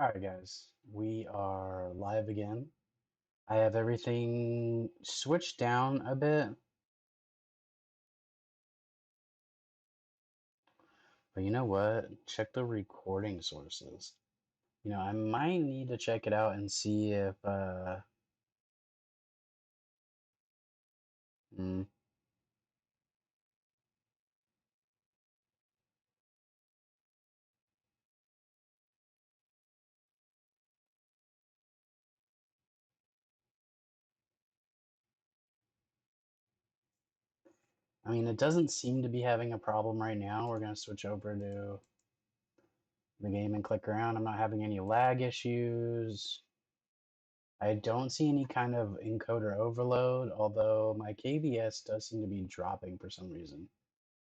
Alright, guys, we are live again. I have everything switched down a bit, but you know what? Check the recording sources. I might need to check it out and see if, hmm, I mean, it doesn't seem to be having a problem right now. We're going to switch over to the game and click around. I'm not having any lag issues. I don't see any kind of encoder overload, although my KBS does seem to be dropping for some reason.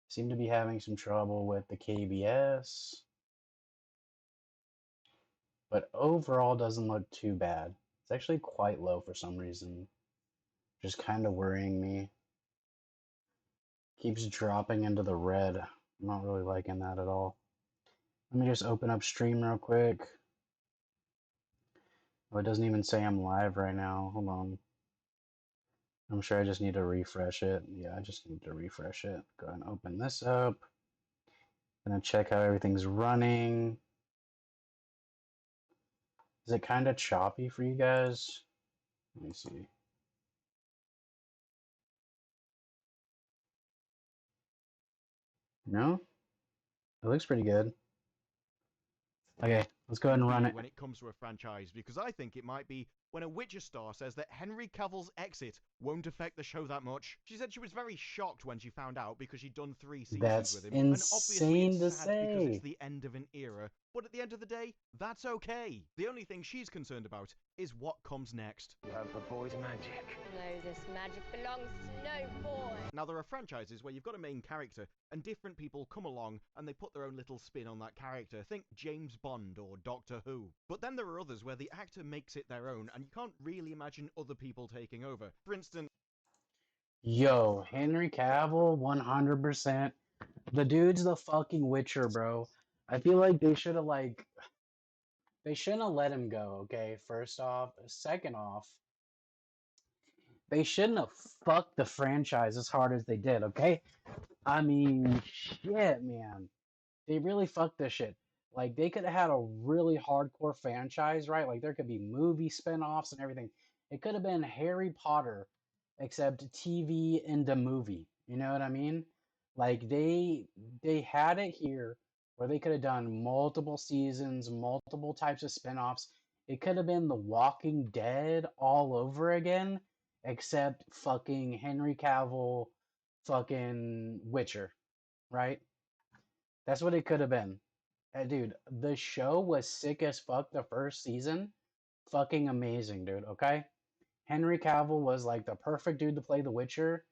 Seem to be having some trouble with the KBS, but overall doesn't look too bad. It's actually quite low for some reason, just kind of worrying me. Keeps dropping into the red. I'm not really liking that at all. Let me just open up stream real quick. Oh, it doesn't even say I'm live right now. Hold on. I'm sure I just need to refresh it. Yeah, I just need to refresh it. Go ahead and open this up. Gonna check how everything's running. Is it kind of choppy for you guys? Let me see. No? It looks pretty good. Okay, let's go ahead and run it. When it comes to a franchise, because I think it might be when a Witcher star says that Henry Cavill's exit won't affect the show that much. She said she was very shocked when she found out because she'd done 3 seasons with That's him, and obviously insane it's to sad because it's say. the end of an era, but at the end of the day, that's okay. The only thing she's concerned about is what comes next. You have the boy's magic. No, this magic belongs to no boy. Now, there are franchises where you've got a main character, and different people come along and they put their own little spin on that character. Think James Bond or Doctor Who. But then there are others where the actor makes it their own, and you can't really imagine other people taking over. For instance, Yo, Henry Cavill, 100%. The dude's the fucking Witcher, bro. I feel like they shouldn't have let him go, okay? First off. Second off, they shouldn't have fucked the franchise as hard as they did, okay? I mean, shit, man. They really fucked this shit. Like, they could have had a really hardcore franchise, right? Like, there could be movie spin-offs and everything. It could have been Harry Potter, except TV and the movie. You know what I mean? Like, they had it here where they could have done multiple seasons, multiple types of spin-offs. It could have been The Walking Dead all over again, except fucking Henry Cavill, fucking Witcher, right? That's what it could have been. Dude, the show was sick as fuck the first season. Fucking amazing, dude, okay? Henry Cavill was like the perfect dude to play The Witcher.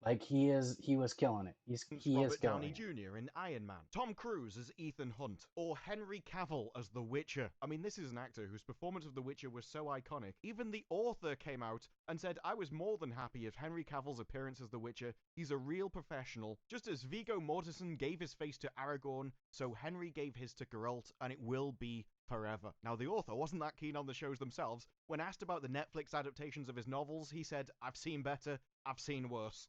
Like he was killing it. He is Robert Downey killing it. Jr. in Iron Man, Tom Cruise as Ethan Hunt, or Henry Cavill as The Witcher. I mean, this is an actor whose performance of The Witcher was so iconic. Even the author came out and said, I was more than happy if Henry Cavill's appearance as The Witcher. He's a real professional. Just as Viggo Mortensen gave his face to Aragorn, so Henry gave his to Geralt, and it will be forever. Now, the author wasn't that keen on the shows themselves. When asked about the Netflix adaptations of his novels, he said, I've seen better, I've seen worse.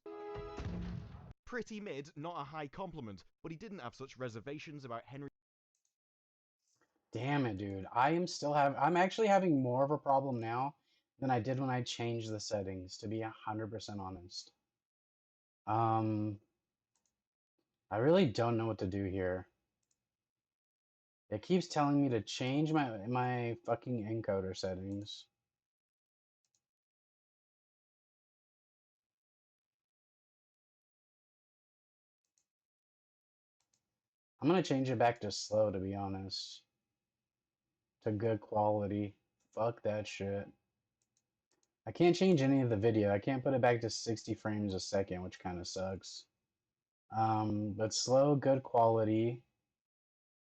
Pretty mid, not a high compliment, but he didn't have such reservations about Henry. Damn it, dude. I'm actually having more of a problem now than I did when I changed the settings, to be 100% honest. Um, I really don't know what to do here. It keeps telling me to change my fucking encoder settings. I'm gonna change it back to slow, to be honest. To good quality. Fuck that shit. I can't change any of the video. I can't put it back to 60 frames a second, which kind of sucks. But slow, good quality.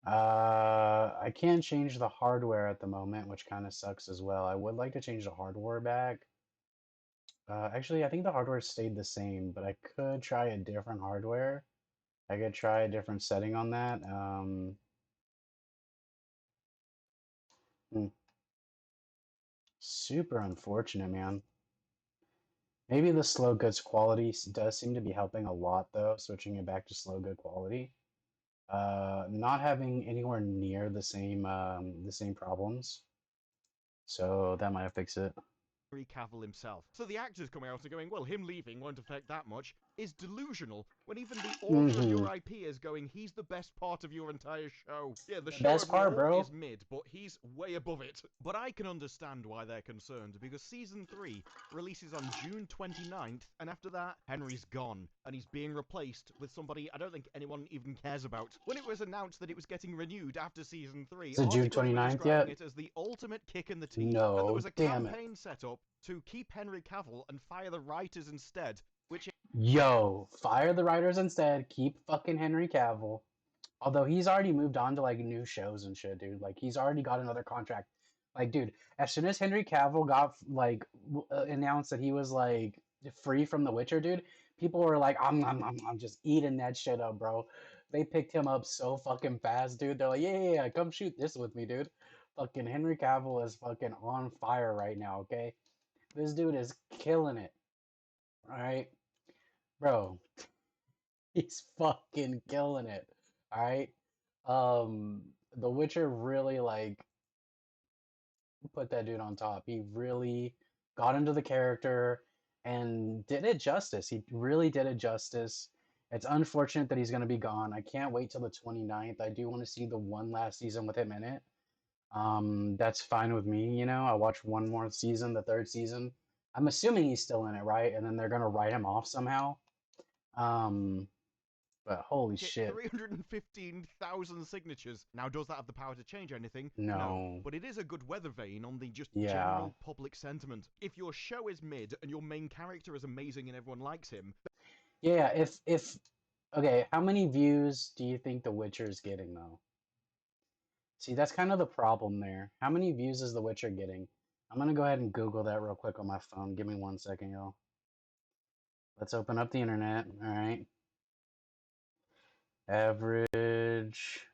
I can't change the hardware at the moment, which kind of sucks as well. I would like to change the hardware back. Actually, I think the hardware stayed the same, but I could try a different hardware. I could try a different setting on that. Hmm. Super unfortunate, man. Maybe the slow goods quality does seem to be helping a lot, though, switching it back to slow good quality. Not having anywhere near the same problems, so that might fix it. Henry Cavill himself. So the actors coming out and going, well, him leaving won't affect that much, is delusional when even the author of your IP is going, he's the best part of your entire show. Yeah, the show Best part, overall bro. is mid, but he's way above it. But I can understand why they're concerned, because season 3 releases on June 29th, and after that, Henry's gone, and he's being replaced with somebody I don't think anyone even cares about. When it was announced that it was getting renewed after season 3, Is it June articles were 29th describing yet? it as the ultimate kick in the teeth, and there No, was a damn it. campaign set up to keep Henry Cavill and fire the writers instead, which Yo, fire the writers instead. Keep fucking Henry Cavill. Although he's already moved on to like new shows and shit, dude. Like he's already got another contract. Like, dude, as soon as Henry Cavill got like announced that he was like free from The Witcher, dude, people were like, I'm just eating that shit up, bro. They picked him up so fucking fast, dude. They're like, yeah, come shoot this with me, dude. Fucking Henry Cavill is fucking on fire right now, okay? This dude is killing it. All right, bro. He's fucking killing it. All right. The Witcher really like put that dude on top. He really got into the character and did it justice. He really did it justice. It's unfortunate that he's going to be gone. I can't wait till the 29th. I do want to see the one last season with him in it. That's fine with me, you know. I'll watch one more season, the third season. I'm assuming he's still in it, right? And then they're going to write him off somehow. Um, but holy shit. 315,000 signatures. Now, does that have the power to change anything? No. But it is a good weather vane on the just Yeah. general public sentiment. If your show is mid and your main character is amazing and everyone likes him, Yeah, if okay, how many views do you think The Witcher is getting though? See, that's kind of the problem there. How many views is The Witcher getting? I'm gonna go ahead and Google that real quick on my phone. Give me 1 second, y'all. Let's open up the internet. All right. Average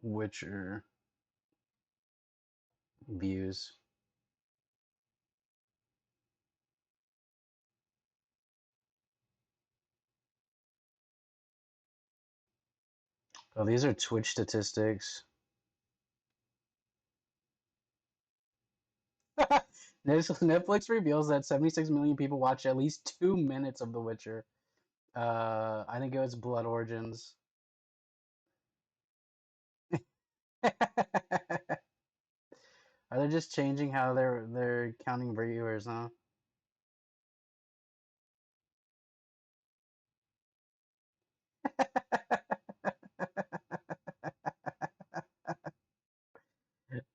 Witcher views. Oh, these are Twitch statistics. Netflix reveals that 76 million people watch at least 2 minutes of The Witcher. I think it was Blood Origins. Are they just changing how they're counting viewers, huh?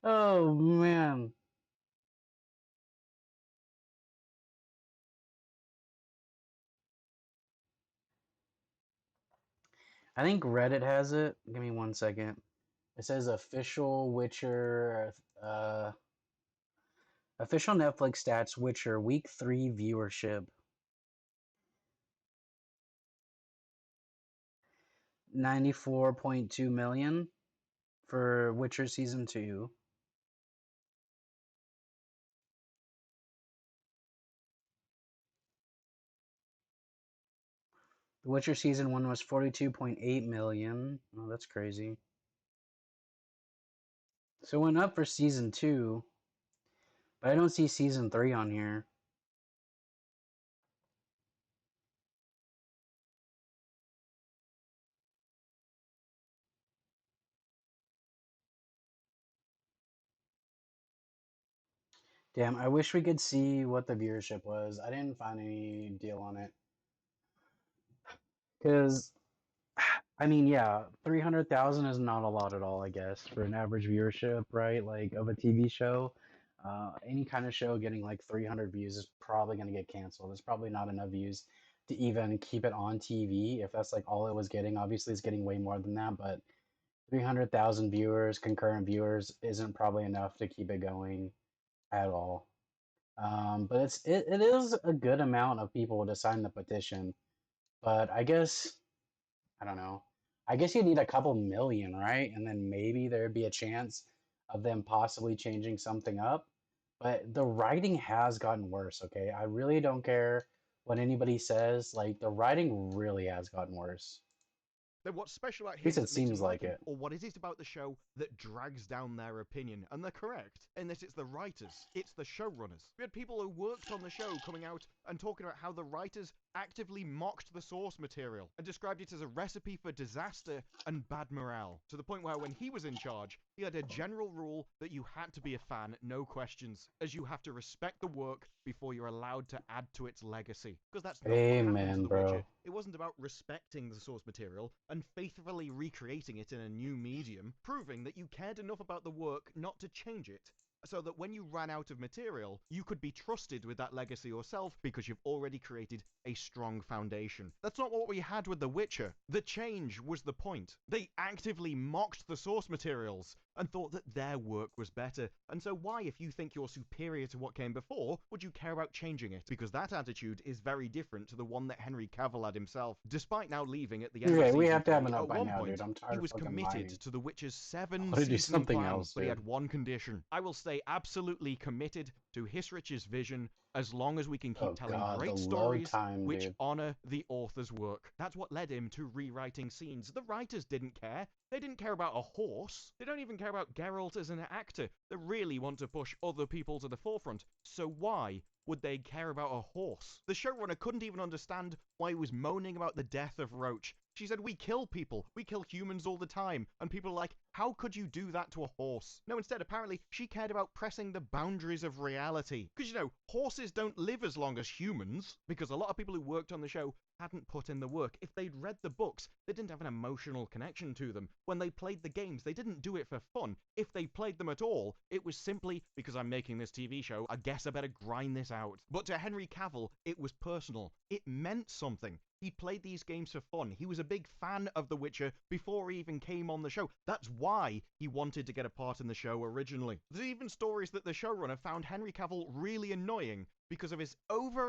Oh man. I think Reddit has it. Give me 1 second. It says official Witcher, official Netflix stats Witcher week 3 viewership. 94.2 million for Witcher season 2. The Witcher season 1 was 42.8 million. Oh, that's crazy. So it went up for season 2, but I don't see season 3 on here. Damn, I wish we could see what the viewership was. I didn't find any deal on it. Because, I mean, yeah, 300,000 is not a lot at all, I guess, for an average viewership, right? Like, of a TV show. Any kind of show getting like 300 views is probably going to get canceled. There's probably not enough views to even keep it on TV. If that's like all it was getting, obviously it's getting way more than that, but 300,000 viewers, concurrent viewers, isn't probably enough to keep it going at all. But it is a good amount of people to sign the petition. But I guess I don't know. I guess you need a couple million, right? And then maybe there'd be a chance of them possibly changing something up. But the writing has gotten worse, okay? I really don't care what anybody says. Like, the writing really has gotten worse. Then what's special about At least him it that makes seems you like like him? it. Or what is it about the show that drags down their opinion? And they're correct, in that it's the writers, it's the showrunners. We had people who worked on the show coming out and talking about how the writers actively mocked the source material and described it as a recipe for disaster and bad morale, to the point where when he was in charge, he had a general rule that you had to be a fan, no questions, as you have to respect the work before you're allowed to add to its legacy. Because that's not what happened to Amen, The bro. Witcher. It wasn't about respecting the source material and faithfully recreating it in a new medium, proving that you cared enough about the work not to change it, so that when you ran out of material, you could be trusted with that legacy yourself because you've already created a strong foundation. That's not what we had with The Witcher. The change was the point. They actively mocked the source materials and thought that their work was better. And so why, if you think you're superior to what came before, would you care about changing it? Because that attitude is very different to the one that Henry Cavill had himself. Despite now leaving at the end of Okay, season we have to have 3, enough at by one now, point, dude. I'm he tired of was fucking committed whining. to The Witcher's I wanna do 7-season something plan, else, but he dude. had one condition. I will stay absolutely committed to Hissrich's vision as long as we can keep Oh telling god, the great load stories time, which dude. honor the author's work. That's what led him to rewriting scenes. The writers didn't care. They didn't care about a horse. They don't even care about Geralt as an actor. They really want to push other people to the forefront. So why would they care about a horse? The showrunner couldn't even understand why he was moaning about the death of Roach. She said, we kill people. We kill humans all the time. And people are like, how could you do that to a horse? No, instead, apparently, she cared about pressing the boundaries of reality. Because, you know, horses don't live as long as humans. Because a lot of people who worked on the show hadn't put in the work. If they'd read the books, they didn't have an emotional connection to them. When they played the games, they didn't do it for fun. If they played them at all, it was simply because I'm making this TV show, I guess I better grind this out. But to Henry Cavill, it was personal. It meant something. He played these games for fun. He was a big fan of The Witcher before he even came on the show. That's why he wanted to get a part in the show originally. There's even stories that the showrunner found Henry Cavill really annoying because of his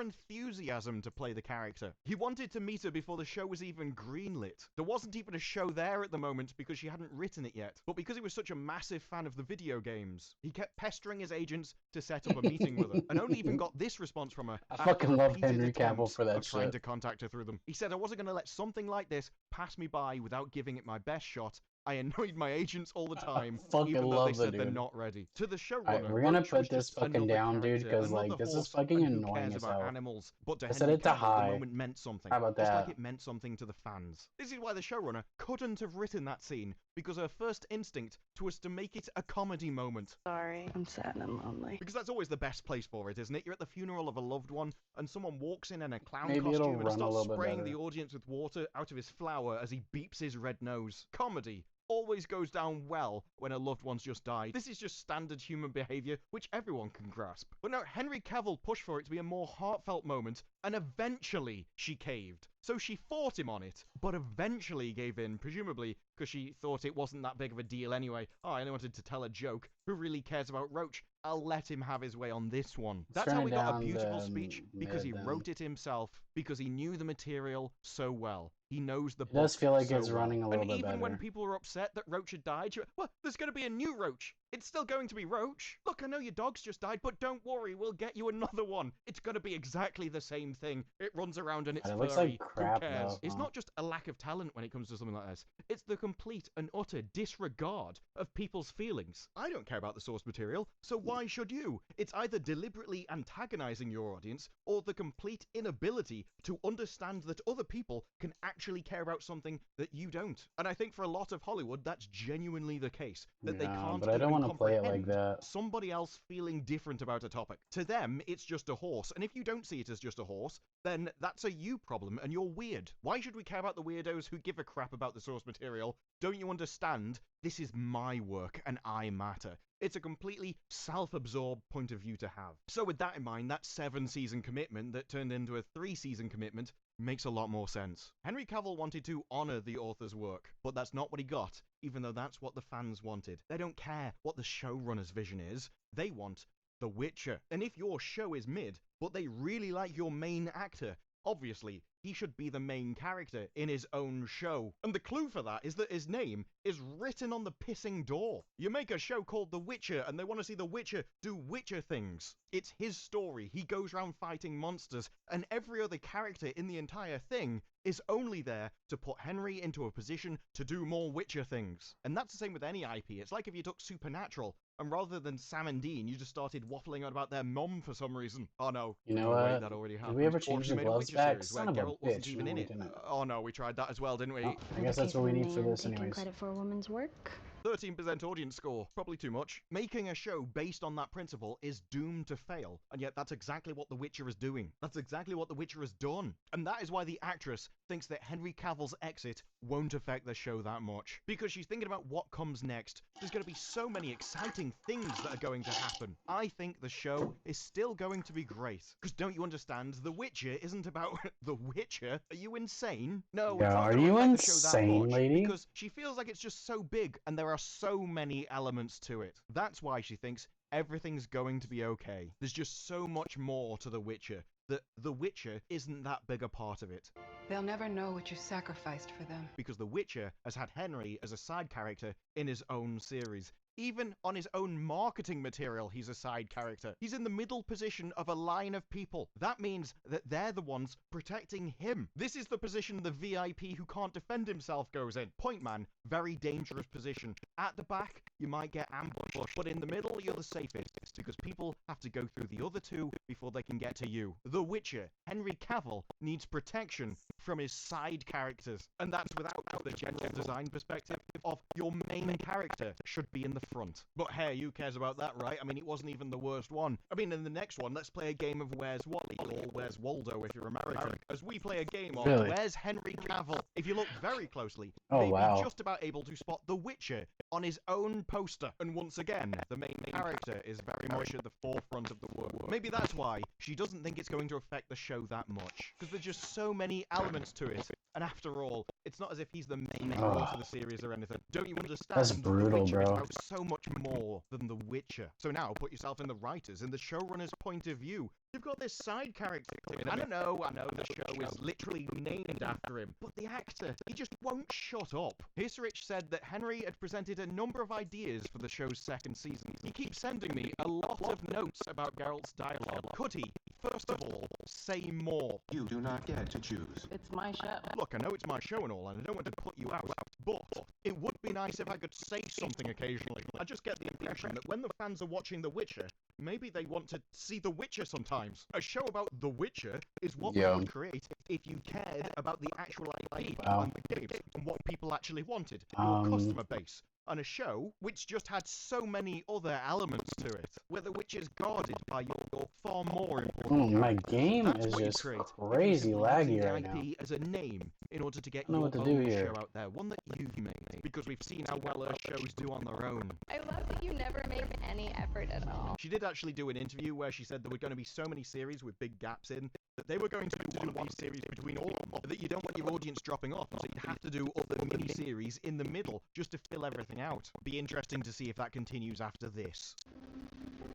over-enthusiasm to play the character. He wanted to meet her before the show was even greenlit. There wasn't even a show there at the moment because she hadn't written it yet. But because he was such a massive fan of the video games, he kept pestering his agents to set up a meeting with her, and only even got this response from her I after fucking love repeated Henry Cavill attempts for that of trying shit. to contact her through them. He said, I wasn't going to let something like this pass me by without giving it my best shot. I annoyed my agents all the time, Fucking even though they love the said they're dude. not ready. To the Alright, showrunner, we're gonna Roach was put this just fucking another down, dude, character, because like another this is horse, fucking and who annoying cares as about hell. animals? But to I set Henry it to Cavill, the high. moment meant something. How about Just like that? it meant something to the fans. This is why the showrunner couldn't have written that scene, because her first instinct was to make it a comedy moment. Sorry, I'm sad and lonely. Because that's always the best place for it, isn't it? You're at the funeral of a loved one, and someone walks in a clown Maybe it'll costume and run a starts little bit spraying better. the audience with water out of his flower as he beeps his red nose. Comedy always goes down well when a loved one's just died. This is just standard human behavior, which everyone can grasp. But no, Henry Cavill pushed for it to be a more heartfelt moment, and eventually she caved. So she fought him on it, but eventually gave in, presumably because she thought it wasn't that big of a deal anyway. Oh, I only wanted to tell a joke. Who really cares about Roach? I'll let him have his way on this one. That's how turn we it got a down beautiful to speech, because he mid, then. wrote it himself, because he knew the material so well. He knows the It does book feel like so it's well. running a little And bit even when better. people were upset that Roach had died, she went, well, there's going to be a new Roach. It's still going to be Roach. Look, I know your dog's just died, but don't worry, we'll get you another one. It's going to be exactly the same thing. It runs around and it's God, it furry. looks like crap, Who cares? though, It's huh? not just a lack of talent when it comes to something like this. It's the complete and utter disregard of people's feelings. I don't care about the source material, so why should you? It's either deliberately antagonizing your audience or the complete inability to understand that other people can actually care about something that you don't. And I think for a lot of Hollywood, that's genuinely the case. That they Yeah, can't but I don't even want to play it like comprehend that. somebody else feeling different about a topic. To them, it's just a horse. And if you don't see it as just a horse, then that's a you problem and you're weird. Why should we care about the weirdos who give a crap about the source material? Don't you understand? This is my work and I matter. It's a completely self-absorbed point of view to have. So with that in mind, that 7-season commitment that turned into a 3-season commitment makes a lot more sense. Henry Cavill wanted to honor the author's work, but that's not what he got, even though that's what the fans wanted. They don't care what the showrunner's vision is. They want The Witcher. And if your show is mid, but they really like your main actor, obviously, he should be the main character in his own show. And the clue for that is that his name is written on the pissing door. You make a show called The Witcher and they want to see The Witcher do Witcher things. It's his story. He goes around fighting monsters, and every other character in the entire thing is only there to put Henry into a position to do more Witcher things. And that's the same with any IP. It's like if you took Supernatural, and rather than Sam and Dean, you just started waffling on about their mom for some reason. Oh no. You know Oh, wait, what? that already Did happened. we ever Or change if the you made a gloves Witcher back? series where Son of a Geralt wasn't bitch. even No, in we it. didn't. Oh no, we tried that as well, didn't we? Oh, I guess that's what we need for this taking anyways. credit for a woman's work. 13% audience score. Probably too much. Making a show based on that principle is doomed to fail, and yet that's exactly what The Witcher is doing. That's exactly what The Witcher has done. And that is why the actress thinks that Henry Cavill's exit won't affect the show that much. Because she's thinking about what comes next. There's going to be so many exciting things that are going to happen. I think the show is still going to be great. Because don't you understand? The Witcher isn't about The Witcher. Are you insane? No, it's Yeah, not are gonna you affect the show that insane, much, lady? because she feels like it's just so big and there are so many elements to it. That's why she thinks everything's going to be okay. There's just so much more to The Witcher that The Witcher isn't that big a part of it. They'll never know what you sacrificed for them. Because The Witcher has had Henry as a side character in his own series. Even on his own marketing material, he's a side character. He's in the middle position of a line of people. That means that they're the ones protecting him. This is the position the VIP who can't defend himself goes in. Point man, very dangerous position. At the back, you might get ambushed, but in the middle, you're the safest, because people have to go through the other two before they can get to you. The Witcher, Henry Cavill, needs protection from his side characters, and that's without the general design perspective of your main character should be in the front. But hey, who cares about that, right? I mean, it wasn't even the worst one. I mean, in the next one, let's play a game of Where's Wally, or Where's Waldo if you're American, as we play a game of Really? Where's Henry Cavill. If you look very closely, Oh, they'd wow. be just about able to spot The Witcher on his own poster. And once again, the main character is very much at the forefront of the work. Maybe that's why she doesn't think it's going to affect the show that much, because there's just so many elements to it. And after all, it's not as if he's the main role for the series or anything. Don't you understand? That's brutal, The Witcher is bro. about so much more than The Witcher. So now put yourself in the writers, in the showrunner's point of view. You've got this side character. I know the show is literally named after him, but the actor, he just won't shut up. Hisrich said that Henry had presented a number of ideas for the show's second season. He keeps sending me a lot of notes about Geralt's dialogue. Could he, first of all, say more? You do not get to choose. It's my show. Look, I know it's my show and all, and I don't want to put you out, but it would be nice if I could say something occasionally. I just get the impression that when the fans are watching The Witcher, maybe they want to see The Witcher sometimes. A show about The Witcher is what we Yeah. would create if you cared about the actual IP Wow. and the games and what people actually wanted, your customer base. And a show which just had so many other elements to it, where The Witcher is guarded by your far more important My characters. game That's is what you just create if you're crazy simply laggy using the right now. IP as a name in order to get I don't know your what to do own here. show out there, one that you've made, because we've seen how well her shows do on their own. I love that you never make any effort at all. She did actually do an interview where she said there were going to be so many series with big gaps in that they were going to do one series between all of them, that you don't want your audience dropping off, and so you have to do other mini-series in the middle just to fill everything out. Be interesting to see if that continues after this.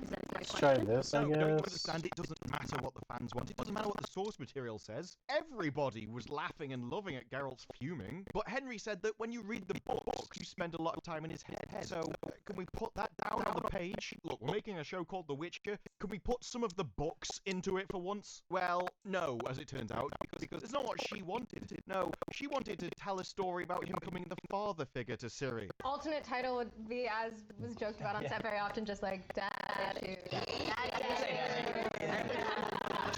Is that a Let's try this, I No, don't you guess. understand? It doesn't matter what the fans want. It doesn't matter what the source material says. Everybody was laughing and loving at Geralt's fuming. But Henry said that when you read the books, you spend a lot of time in his head. So, can we put that down on the page? Look, we're making a show called The Witcher. Can we put some of the books into it for once? Well, no, as it turns out, because it's not what she wanted. No, she wanted to tell a story about him becoming the father figure to Ciri. Alternate title would be, as was joked about on set very often, just like dad issues.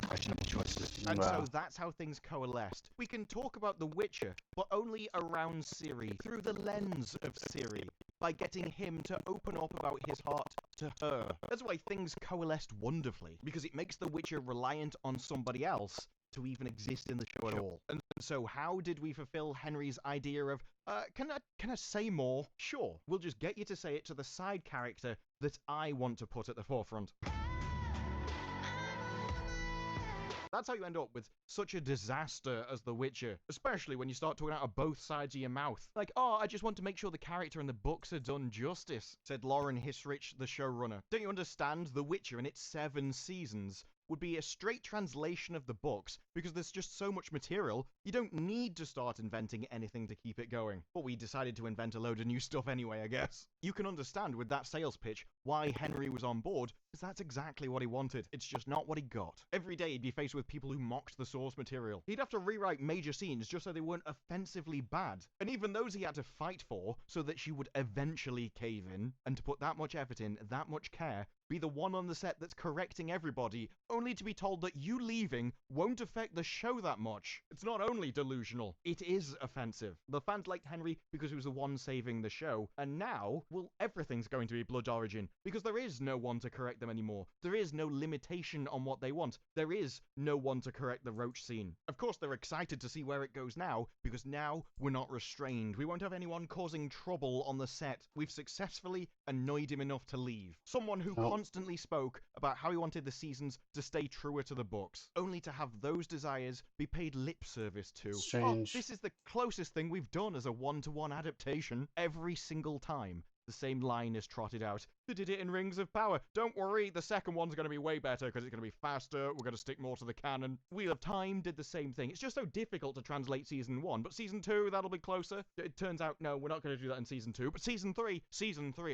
Questionable choices. And Wow. so that's how things coalesced. We can talk about The Witcher, but only around Ciri, through the lens of Ciri, by getting him to open up about his heart to her. That's why things coalesced wonderfully, because it makes The Witcher reliant on somebody else to even exist in the show at all. And so how did we fulfill Henry's idea of, can I say more? Sure, we'll just get you to say it to the side character that I want to put at the forefront. That's how you end up with such a disaster as The Witcher, especially when you start talking out of both sides of your mouth. Like, oh, I just want to make sure the character in the books are done justice, said Lauren Hisrich, the showrunner. Don't you understand? The Witcher in its 7 seasons would be a straight translation of the books, because there's just so much material, you don't need to start inventing anything to keep it going. But we decided to invent a load of new stuff anyway, I guess. You can understand with that sales pitch why Henry was on board, because that's exactly what he wanted. It's just not what he got. Every day he'd be faced with people who mocked the source material. He'd have to rewrite major scenes just so they weren't offensively bad. And even those he had to fight for so that she would eventually cave in, and to put that much effort in, that much care, be the one on the set that's correcting everybody, only to be told that you leaving won't affect the show that much. It's not only delusional, it is offensive. The fans liked Henry because he was the one saving the show, and now, well, everything's going to be Blood Origin, because there is no one to correct them anymore. There is no limitation on what they want. There is no one to correct the Roach scene. Of course, they're excited to see where it goes now, because now we're not restrained. We won't have anyone causing trouble on the set. We've successfully annoyed him enough to leave. Someone who constantly spoke about how he wanted the seasons to stay truer to the books, only to have those desires be paid lip service to. Strange. Oh, this is the closest thing we've done as a one-to-one adaptation. Every single time, the same line is trotted out. They did it in Rings of Power. Don't worry, the second one's going to be way better because it's going to be faster. We're going to stick more to the canon. Wheel of Time did the same thing. It's just so difficult to translate season 1, but season 2, that'll be closer. It turns out, no, we're not going to do that in season 2, but season 3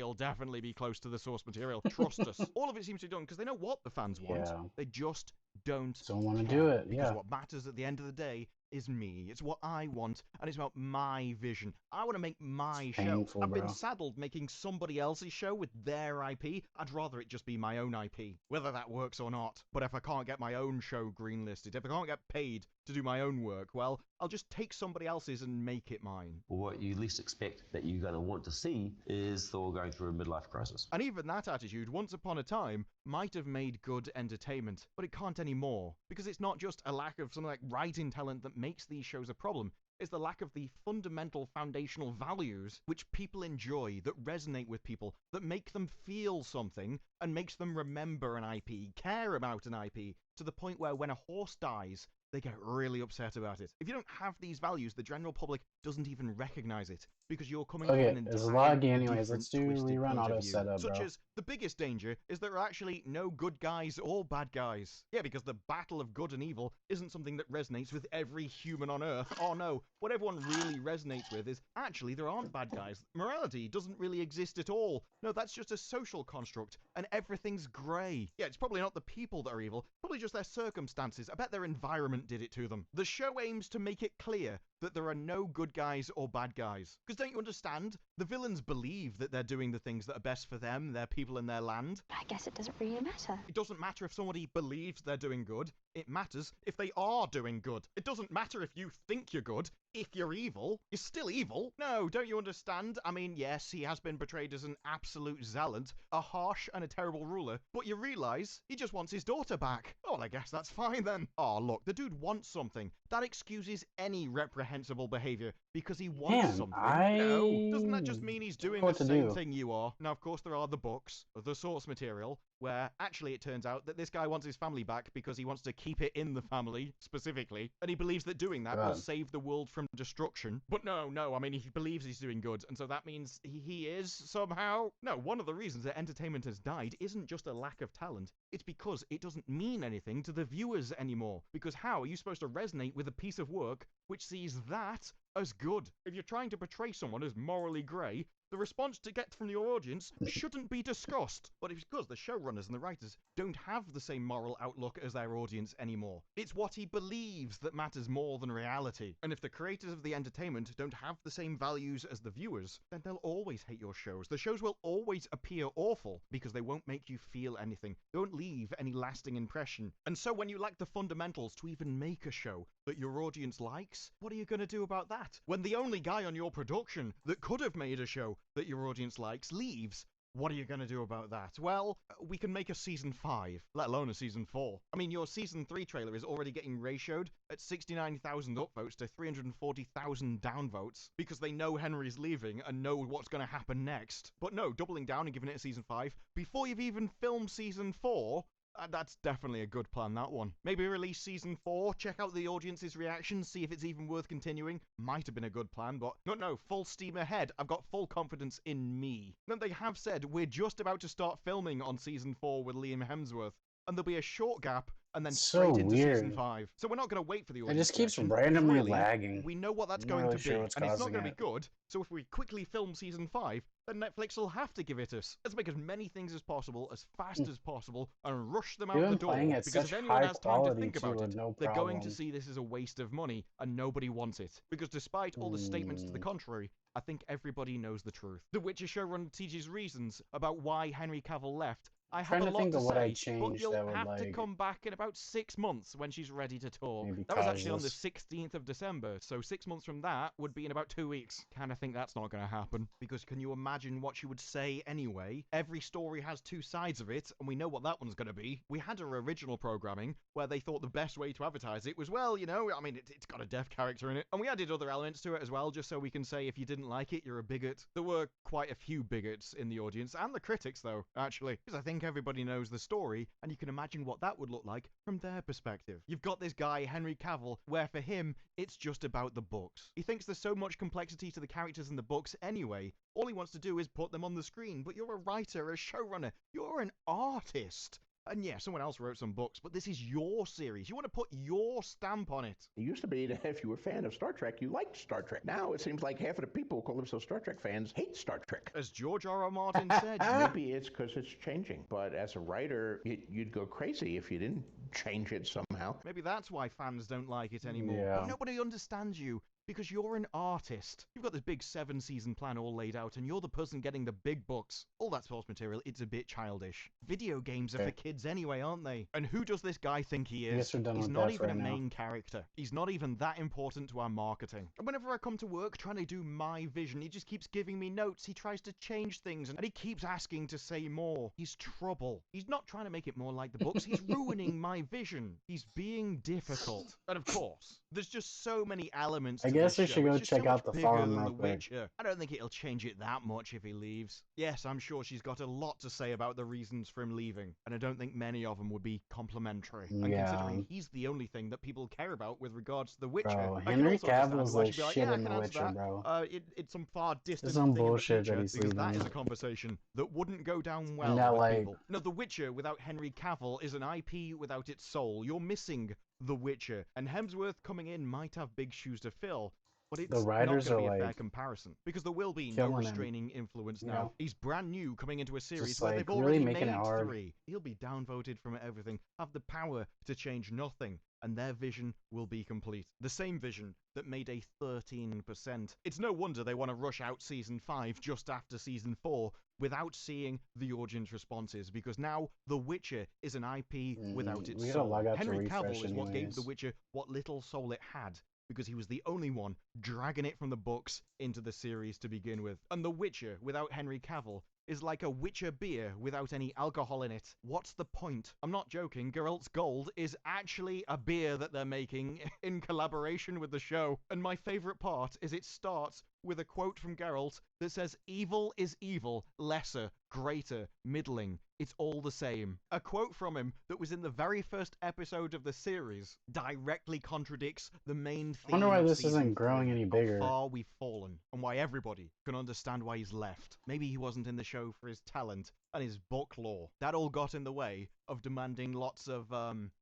will definitely be close to the source material. Trust us. All of it seems to be done because they know what the fans want. Yeah. They just don't want to care, do it, because yeah. what matters at the end of the day is me. It's what I want, and it's about my vision. I want to make my show. painful, I've been bro. saddled making somebody else's show with their IP. I'd rather it just be my own IP, whether that works or not. But if I can't get my own show greenlisted, if I can't get paid to do my own work, well, I'll just take somebody else's and make it mine. What you least expect that you're going to want to see is Thor going through a midlife crisis. And even that attitude, once upon a time, might have made good entertainment, but it can't anymore, because it's not just a lack of something like writing talent that makes these shows a problem. It's the lack of the fundamental foundational values which people enjoy, that resonate with people, that make them feel something and makes them remember an IP, care about an IP, to the point where when a horse dies, they get really upset about it. If you don't have these values, the general public doesn't even recognize it, because you're coming Okay, from an it's entirely laggy anyways. different, Let's do twisted rerun point of auto view. setup, Such bro. as, the biggest danger is there are actually no good guys or bad guys. Yeah, because the battle of good and evil isn't something that resonates with every human on Earth. Oh no, what everyone really resonates with is, actually, there aren't bad guys. Morality doesn't really exist at all. No, that's just a social construct, and everything's grey. Yeah, it's probably not the people that are evil, probably just their circumstances. I bet their environment did it to them. The show aims to make it clear that there are no good guys or bad guys. Because don't you understand? The villains believe that they're doing the things that are best for them, their people and their land. I guess it doesn't really matter. It doesn't matter if somebody believes they're doing good. It matters if they are doing good. It doesn't matter if you think you're good. If you're evil, you're still evil. No, don't you understand? I mean, yes, he has been portrayed as an absolute zealot, a harsh and a terrible ruler, but you realise he just wants his daughter back. Oh, well, I guess that's fine then. Oh, look, the dude wants something. That excuses any reprehensible behaviour, because he wants Man, something. No, doesn't that just mean he's doing the what to same do. thing you are? Now, of course, there are the books, the source material, where actually it turns out that this guy wants his family back because he wants to keep it in the family, specifically, and he believes that doing that will God. save the world from destruction. But no, I mean, he believes he's doing good, and so that means he is, somehow? No, one of the reasons that entertainment has died isn't just a lack of talent, it's because it doesn't mean anything to the viewers anymore. Because how are you supposed to resonate with a piece of work which sees that as good? If you're trying to portray someone as morally grey, the response to get from your audience shouldn't be discussed. But it's because the showrunners and the writers don't have the same moral outlook as their audience anymore. It's what he believes that matters more than reality. And if the creators of the entertainment don't have the same values as the viewers, then they'll always hate your shows. The shows will always appear awful because they won't make you feel anything. They won't leave any lasting impression. And so when you lack the fundamentals to even make a show that your audience likes, what are you going to do about that? When the only guy on your production that could have made a show that your audience likes leaves, what are you going to do about that? Well, we can make a season 5, let alone a season 4. I mean, your season 3 trailer is already getting ratioed at 69,000 upvotes to 340,000 downvotes because they know Henry's leaving and know what's going to happen next. But no, doubling down and giving it a season 5 before you've even filmed season 4, that's definitely a good plan, that one. Maybe release season 4, check out the audience's reactions, see if it's even worth continuing. Might have been a good plan, but no, full steam ahead. I've got full confidence in me. And they have said we're just about to start filming on season 4 with Liam Hemsworth, and there'll be a short gap and then So straight into season weird. 5. So we're not going to wait for the It audience just keeps reaction, because randomly really, lagging. we know what that's I'm not going really to sure be, what's and it's not causing going to be it. good. So if we quickly film season 5, then Netflix will have to give it us. Let's make as many things as possible, as fast as possible, and rush them out You've the been door. playing at Because such if anyone high has time to quality think too, about with it, no they're going to problem. see this as a waste of money, and nobody wants it. Because despite all the statements to the contrary, I think everybody knows the truth. The Witcher showrunner teaches reasons about why Henry Cavill left. I have Trying a to lot think to of what I say, but changed you'll that would, have to like, come back in about 6 months when she's ready to talk. maybe That was cause actually on the this. 16th of December, so 6 months from that would be in about 2 weeks. Kinda think that's not gonna happen. Because can you imagine what she would say anyway? Every story has two sides of it, and we know what that one's gonna be. We had her original programming, where they thought the best way to advertise it was, well, you know, I mean, it's got a deaf character in it. And we added other elements to it as well, just so we can say if you didn't like it, you're a bigot. There were quite a few bigots in the audience, and the critics, though, actually. Because I think everybody knows the story, and you can imagine what that would look like from their perspective. You've got this guy, Henry Cavill, where for him, it's just about the books. He thinks there's so much complexity to the characters in the books anyway. All he wants to do is put them on the screen, but you're a writer, a showrunner, you're an artist. And yeah, someone else wrote some books, but this is your series. You want to put your stamp on it. It used to be that if you were a fan of Star Trek, you liked Star Trek. Now it seems like half of the people who call themselves Star Trek fans hate Star Trek. As George R.R. Martin said, Maybe it's because it's changing, but as a writer, you'd go crazy if you didn't change it somehow. maybe that's why fans don't like it anymore. Yeah. But nobody understands you. Because you're an artist. You've got this big 7-season plan all laid out, and you're the person getting the big bucks. All that source material, it's a bit childish. Video games are for Okay. kids anyway, aren't they? And who does this guy think he I guess is? we're done He's with not that even for a right now. main character. He's not even that important to our marketing. And whenever I come to work trying to do my vision, he just keeps giving me notes. He tries to change things, and he keeps asking to say more. He's trouble. He's not trying to make it more like the books. He's ruining my vision. He's being difficult. And of course, there's just so many elements I to guess this we show. should go It's just check so out much the bigger farm than real The quick. Witcher. I don't think it'll change it that much if he leaves. Yes, I'm sure she's got a lot to say about the reasons for him leaving, and I don't think many of them would be complimentary. And Yeah. considering he's the only thing that people care about with regards to The Witcher, Bro, I can Henry also understand Cavill's why like she'd be shit yeah, I in can The answer Witcher, that. bro. It's some far distant some thing bullshit in the that future, he's because that leaving. is a conversation that wouldn't go down well that, with like- people. No, The Witcher without Henry Cavill is an IP without its soul. You're missing The Witcher, and Hemsworth coming in might have big shoes to fill. But it's not writers going to are, be a fair like, comparison, because there will be no killing him, restraining influence you now. know? He's brand new coming into a series Just, where like, they've really already making it made hard. 3. He'll be downvoted from everything, have the power to change nothing, and their vision will be complete. The same vision that made a 13%. It's no wonder they want to rush out season 5 just after season 4 without seeing the audience responses, because now The Witcher is an IP without its we gotta soul. log out to Henry refresh Cavill is what gave anyways. The Witcher what little soul it had, because he was the only one dragging it from the books into the series to begin with. And The Witcher without Henry Cavill is like a Witcher beer without any alcohol in it. What's the point? I'm not joking, Geralt's Gold is actually a beer that they're making in collaboration with the show. And my favorite part is it starts with a quote from Geralt that says, "Evil is evil, lesser, greater, middling. It's all the same." A quote from him that was in the very first episode of the series directly contradicts the main theme. I wonder why of this season isn't growing 3, any how bigger. far we've fallen, and why everybody can understand why he's left. Maybe he wasn't in the show for his talent and his book lore. That all got in the way of demanding lots of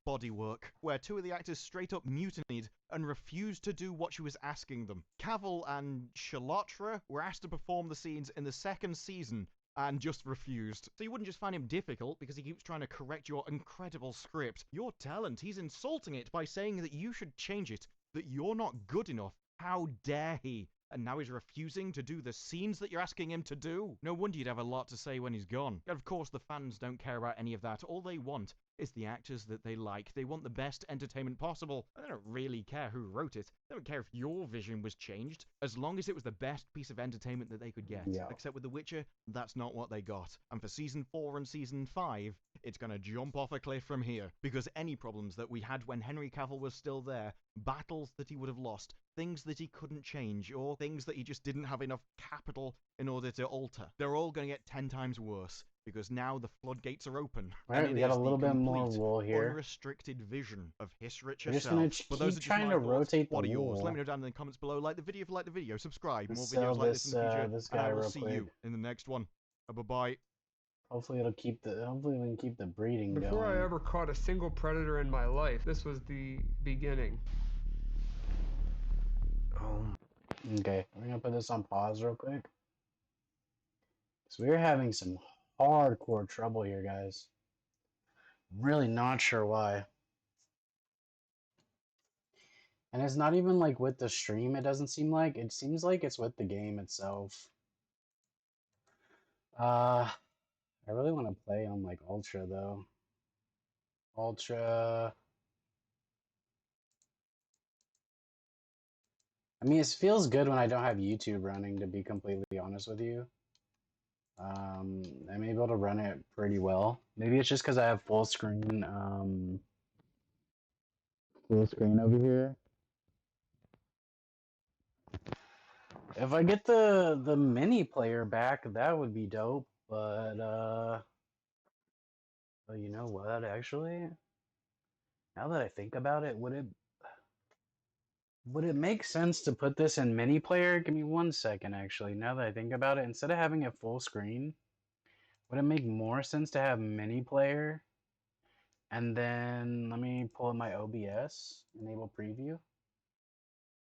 body work, where 2 of the actors straight up mutinied and refused to do what she was asking them. Cavill and Chalotra were asked to perform the scenes in the 2nd season and just refused. So you wouldn't just find him difficult because he keeps trying to correct your incredible script. Your talent, he's insulting it by saying that you should change it, that you're not good enough. How dare he? And now he's refusing to do the scenes that you're asking him to do. No wonder you'd have a lot to say when he's gone. And of course, the fans don't care about any of that. All they want is the actors that they like. They want the best entertainment possible. And they don't really care who wrote it. They don't care if your vision was changed, as long as it was the best piece of entertainment that they could get. Yeah. Except with The Witcher, that's not what they got. And for season 4 and season 5, it's gonna jump off a cliff from here. Because any problems that we had when Henry Cavill was still there, battles that he would have lost, things that he couldn't change, or things that he just didn't have enough capital in order to alter, they're all gonna get 10 times worse. Because now the floodgates are open. Alright, and we it got a is the little bit more complete, wool here. unrestricted vision of Hiss-Rich We're just herself. gonna For those keep that trying to just my thoughts, rotate the what are yours? wool. Let me know down in the comments below. Like the video if you like the video. Subscribe. More Let's videos sell like this in the this, future. this And I guy will real see quick. you in the next one. Bye-bye. Hopefully it'll keep the. Hopefully we can keep the breeding Before going. I ever caught a single predator in my life, this was the beginning. Okay, we're gonna put this on pause real quick. So we're having some hardcore trouble here, guys. Really not sure why. And it's not even like with the stream, it doesn't seem like. It seems like it's with the game itself. I really want to play on like Ultra though. Ultra. I mean, it feels good when I don't have YouTube running, to be completely honest with you. I'm able to run it pretty well. Maybe it's just because I have full screen over here. If I get the mini player back, that would be dope. But you know what? Actually, now that I think about it, would it make sense to put this in mini player? Give me 1 second. Actually, now that I think about it, instead of having it full screen, would it make more sense to have mini player? And then let me pull up my OBS, enable preview.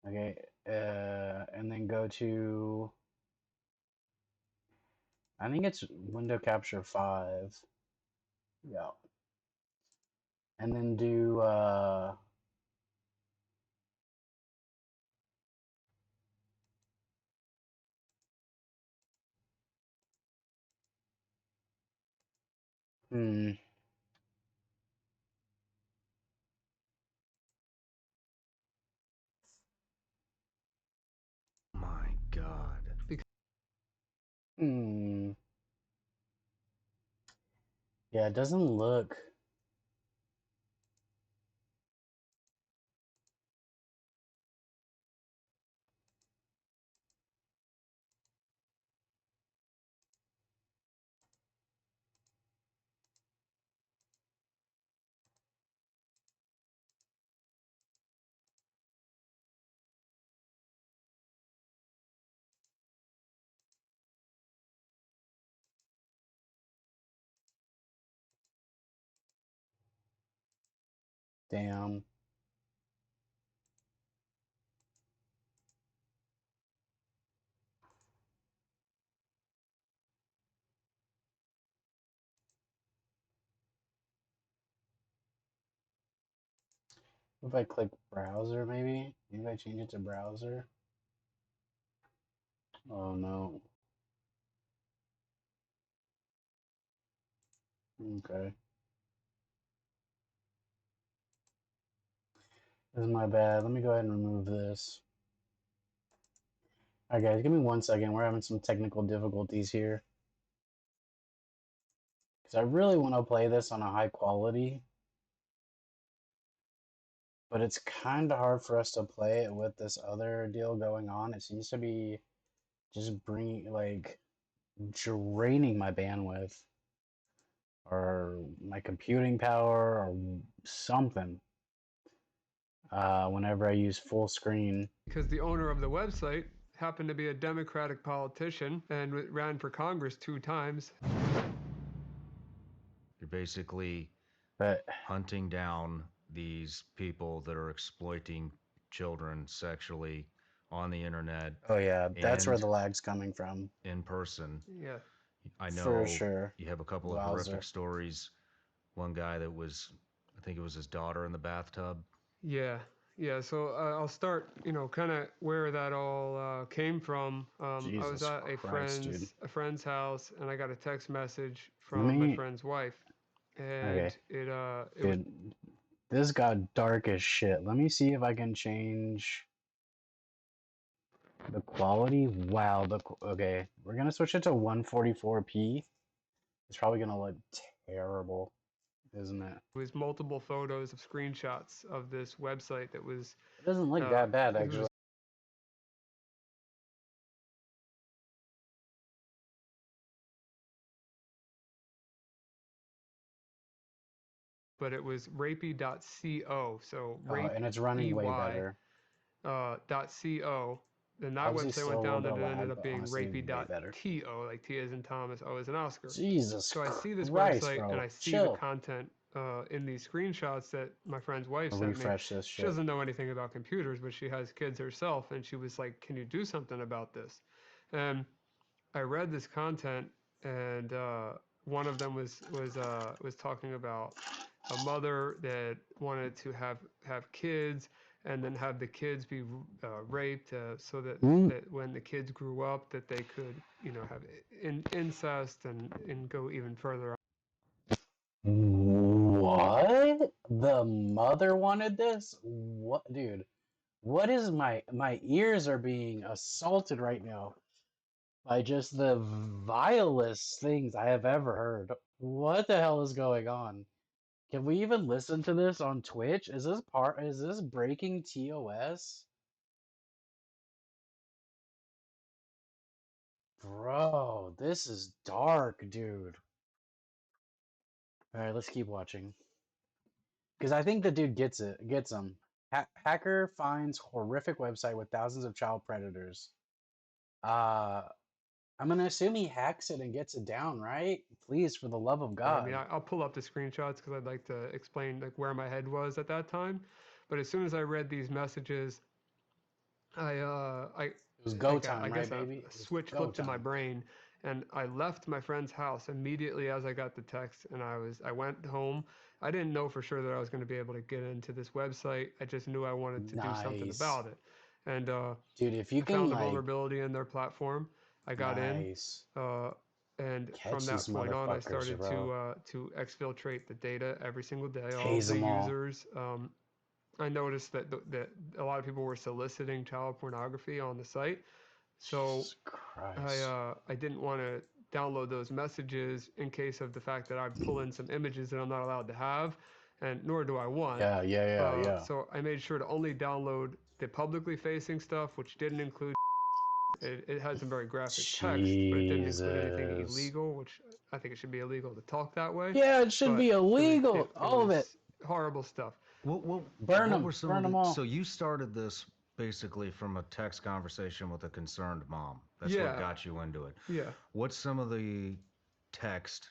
Okay, and then go to, I think it's window capture 5. Yeah. And then do, hmm. My God. Hmm. Yeah, it doesn't look. Damn. If I click browser, maybe? Maybe I change it to browser. Oh no. Okay. This is my bad. Let me go ahead and remove this. Alright guys, give me 1 second. We're having some technical difficulties here. Because I really want to play this on a high quality. But it's kind of hard for us to play it with this other deal going on. It seems to be just bringing, like, draining my bandwidth. Or my computing power or something. Whenever I use full screen. Because the owner of the website happened to be a Democratic politician and ran for Congress 2 times. You're basically But hunting down these people that are exploiting children sexually on the internet. oh yeah, that's where and the lag's coming from. in person. Yeah. I know For sure. you have a couple of Wowzer. horrific stories. One guy that was, I think it was his daughter in the bathtub. Yeah. Yeah, so I'll start, kind of where that all came from. I was Jesus at a Christ, dude. friend's house, and I got a text message Let from my me- friend's wife, and Okay. it was Dude, this got dark as shit. Let me see if I can change the quality. Wow, okay. We're gonna switch it to 144p. It's probably gonna look terrible, isn't it? was multiple photos of screenshots of this website that was It doesn't look that bad, it was- actually. but it was rapey.co, so Oh, and it's running way better. .co then that Obviously website still a went little down bit and of it ended lag, up but being honestly way better. rapey.to, like T as in Thomas, O as in Oscar. Jesus So I see this Christ, website and bro. I see the Chill. content in these screenshots that my friend's wife I'll sent me. refresh this She shit. doesn't know anything about computers, but she has kids herself, and she was like, "Can you do something about this?" And I read this content, and one of them was talking about a mother that wanted to have kids, and then have the kids be raped, so that when the kids grew up, that they could, have incest and go even further. What? The mother wanted this? What, dude? What is my ears are being assaulted right now by just the vilest things I have ever heard. What the hell is going on? Can we even listen to this on Twitch? Is this breaking TOS? Bro, this is dark, dude. Alright, let's keep watching. Because I think the dude gets him. Hacker finds horrific website with thousands of child predators. I'm gonna assume he hacks it and gets it down, right? Please, for the love of God. I mean, I'll pull up the screenshots because I'd like to explain like where my head was at that time. But as soon as I read these messages, it was go time, right, baby? A switch flipped in my brain, and I left my friend's house immediately as I got the text, and I went home. I didn't know for sure that I was going to be able to get into this website. I just knew I wanted to do something about it. And dude, if you I can found a like vulnerability in their platform. I got in, and from that point on, I started to exfiltrate the data every single day, all the users. I noticed that that a lot of people were soliciting child pornography on the site, so I didn't want to download those messages in case of the fact that I'd pull in some images that I'm not allowed to have, and nor do I want. Yeah. So I made sure to only download the publicly facing stuff, which didn't include. It had some very graphic text, but it didn't include anything illegal, which I think it should be illegal to talk that way. Yeah, it should be illegal. All of it. Horrible stuff. Burn them all. So you started this basically from a text conversation with a concerned mom. That's what got you into it. Yeah. What's some of the text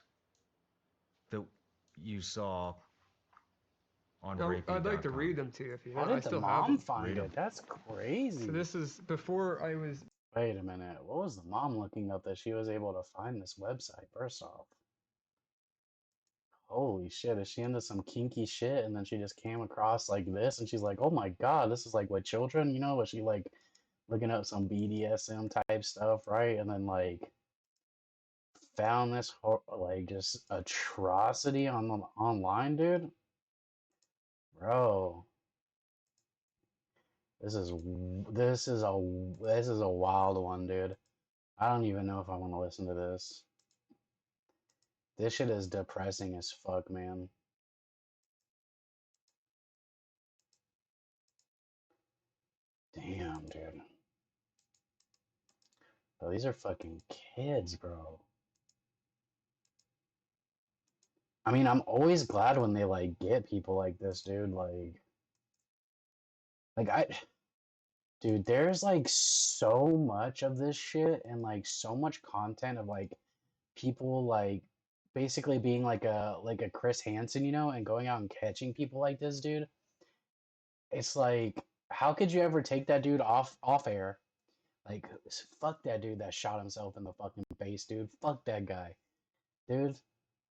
that you saw on rapey.com? I'd like to read them to you if you want. How did the mom find it? That's crazy. So this is before I was... Wait a minute. What was the mom looking up that she was able to find this website, first off? Holy shit, is she into some kinky shit and then she just came across like this and she's like, oh my god, this is like what children, was she like looking up some BDSM type stuff, right? And then like found this like just atrocity online, dude? Bro. This is a wild one, dude. I don't even know if I want to listen to this. This shit is depressing as fuck, man. Damn, dude. Bro, these are fucking kids, bro. I mean, I'm always glad when they, like, get people like this, dude. Dude, there's, like, so much of this shit and, like, so much content of, like, people, like, basically being like a Chris Hansen, and going out and catching people like this, dude. It's like, how could you ever take that dude off air? Like, fuck that dude that shot himself in the fucking face, dude. Fuck that guy, dude.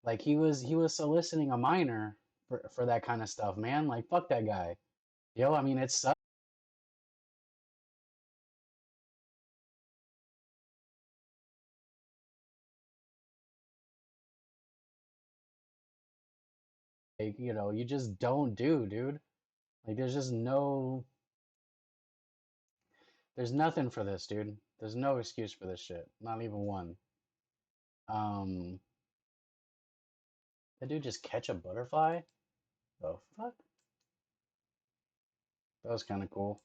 Like, he was soliciting a minor for that kind of stuff, man. Like, fuck that guy. Yo, I mean, it sucks. Like, you just don't do, dude. Like, there's just there's nothing for this, dude. There's no excuse for this shit. Not even one. That dude just catch a butterfly? The fuck? That was kind of cool.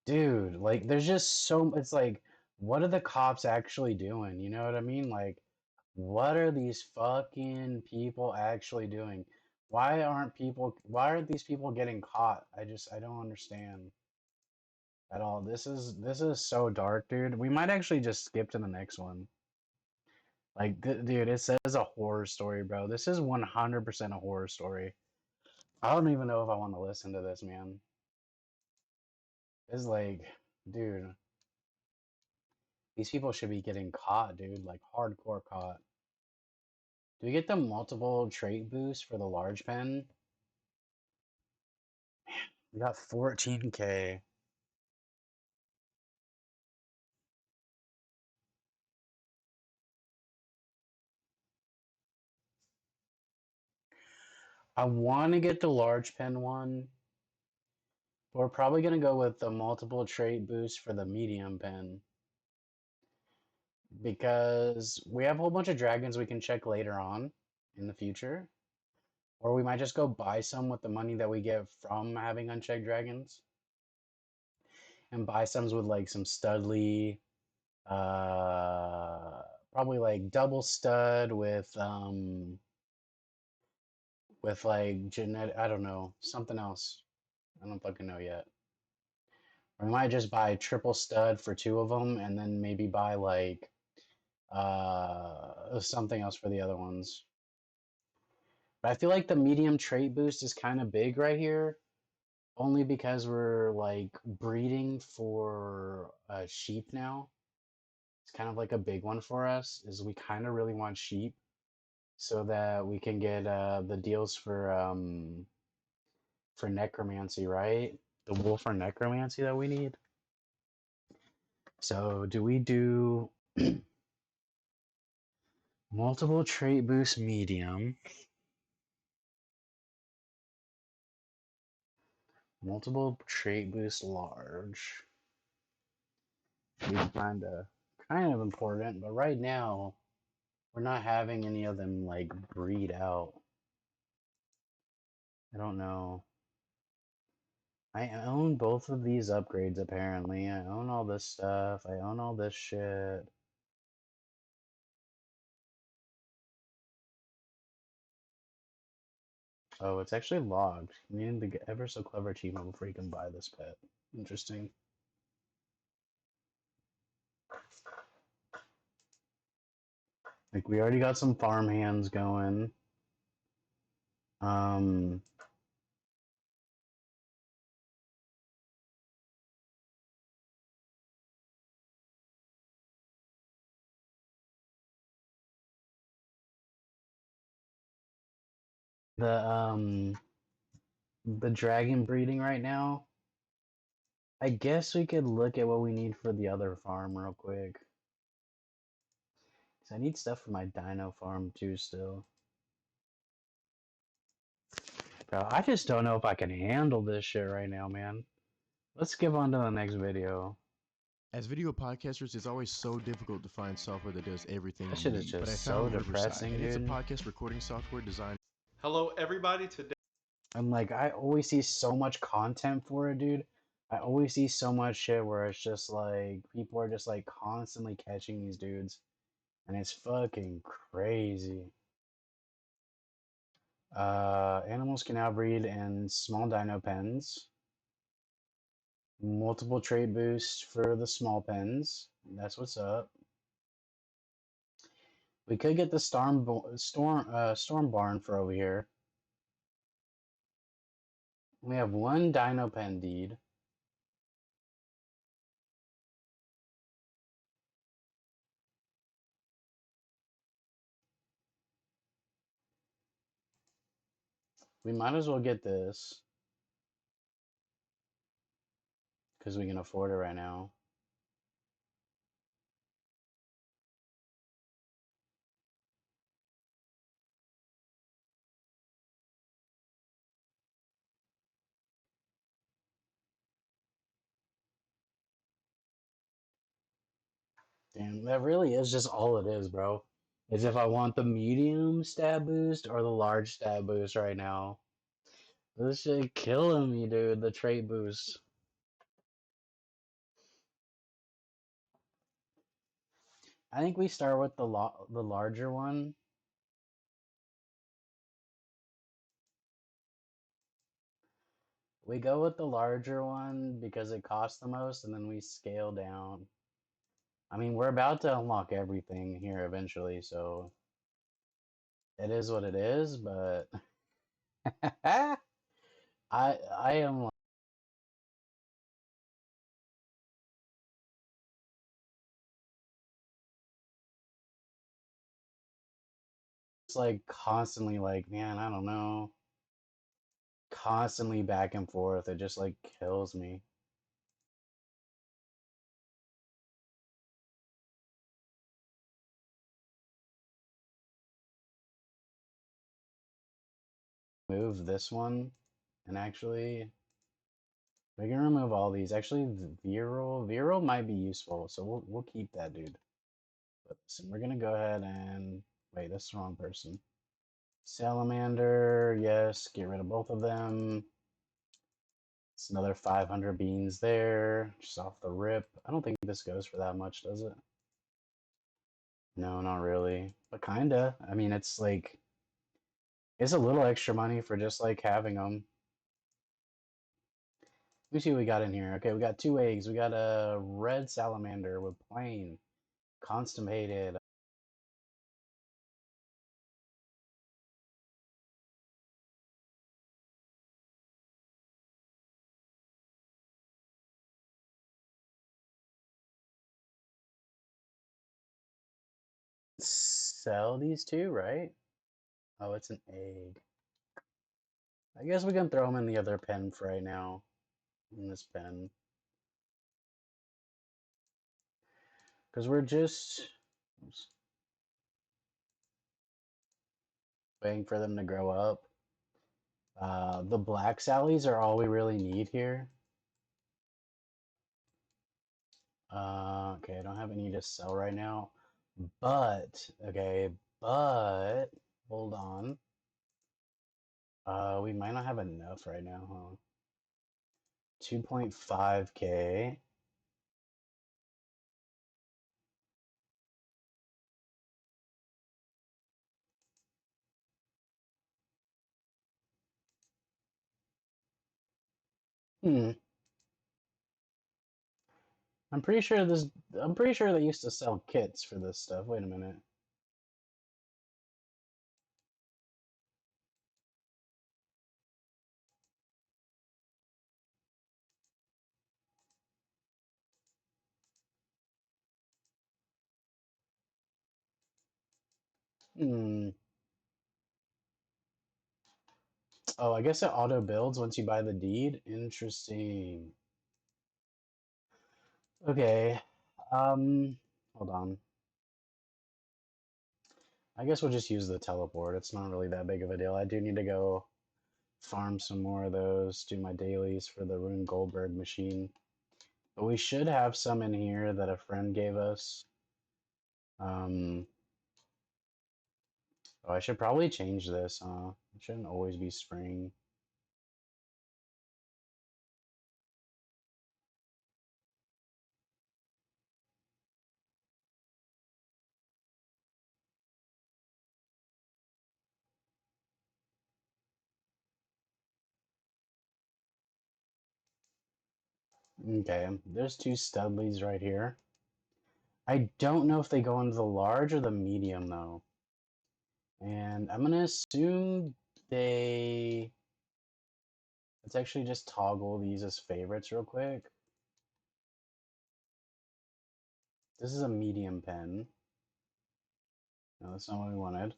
Dude, like, there's just it's like, what are the cops actually doing? You know what I mean? Like, what are these fucking people actually doing? Why aren't these people getting caught? I don't understand at all. This is so dark, dude. We might actually just skip to the next one. Like, dude, it says a horror story, bro. This is 100% a horror story. I don't even know if I want to listen to this, man. It's like, dude, these people should be getting caught, dude. Like, hardcore caught. Do we get the multiple trait boost for the large pen? We got 14K. I want to get the large pen one. We're probably going to go with the multiple trait boost for the medium pen. Because we have a whole bunch of dragons we can check later on in the future. Or we might just go buy some with the money that we get from having unchecked dragons. And buy some with like some studly, probably like double stud with like genetic, I don't know, something else. I don't fucking know yet. Or we might just buy triple stud for 2 of them and then maybe buy like something else for the other ones. But I feel like the medium trait boost is kind of big right here, only because we're like breeding for sheep now. It's kind of like a big one for us, is we kind of really want sheep so that we can get the deals for necromancy, right? The wool for necromancy that we need. So do we do multiple trait boost medium, multiple trait boost large? It's kind of important, but right now we're not having any of them like breed out. I don't know. I own both of these upgrades apparently. I own all this stuff. I own all this shit. Oh, it's actually logged. You need to get ever so clever achievement before you can buy this pet. Interesting. Like, we already got some farm hands going. The dragon breeding right now. I guess we could look at what we need for the other farm real quick. 'Cause I need stuff for my dino farm too still. Bro, I just don't know if I can handle this shit right now, man. Let's skip on to the next video. As video podcasters, it's always so difficult to find software that does everything That you shit is need. just But I so found depressing, Riverside, and it's a dude. podcast recording software designed. Hello, everybody. Today, I'm like, I always see so much content for it, dude. I always see so much shit where it's just like people are just like constantly catching these dudes, and it's fucking crazy. Animals can now breed in small dino pens. Multiple trait boost for the small pens. That's what's up. We could get the storm barn for over here. We have 1 dino pen deed. We might as well get this because we can afford it right now. Damn, that really is just all it is, bro. Is if I want the medium stab boost or the large stab boost right now. This shit killing me, dude, the trait boost. I think we start with the larger one. We go with the larger one because it costs the most, and then we scale down. I mean, we're about to unlock everything here eventually, so it is what it is, but I am like constantly like, man, I don't know. Constantly back and forth. It just like kills me. Move this one, and actually we can remove all these. Actually, Viral might be useful, so we'll keep that dude. But listen, we're gonna go ahead and wait. That's the wrong person. Salamander, yes. Get rid of both of them. It's another 500 beans there, just off the rip. I don't think this goes for that much, does it? No, not really, but kinda. I mean, it's like it's a little extra money for just like having them. Let me see what we got in here. Okay, we got 2 eggs. We got a red salamander with plain, constipated. Sell these 2, right? Oh, it's an egg. I guess we can throw them in the other pen for right now. In this pen. Because we're just waiting for them to grow up. The black Sallies are all we really need here. Okay, I don't have any to sell right now. But, okay, but, hold on. We might not have enough right now, huh? 2.5K. I'm pretty sure they used to sell kits for this stuff. Wait a minute. Oh, I guess it auto builds once you buy the deed. Interesting. Okay. Hold on. I guess we'll just use the teleport. It's not really that big of a deal. I do need to go farm some more of those, do my dailies for the Rune Goldberg machine. But we should have some in here that a friend gave us. Oh, I should probably change this, huh? It shouldn't always be spring. Okay, there's 2 Studleys right here. I don't know if they go into the large or the medium, though. And I'm gonna assume they... Let's actually just toggle these as favorites real quick. This is a medium pen. No, that's not what we wanted.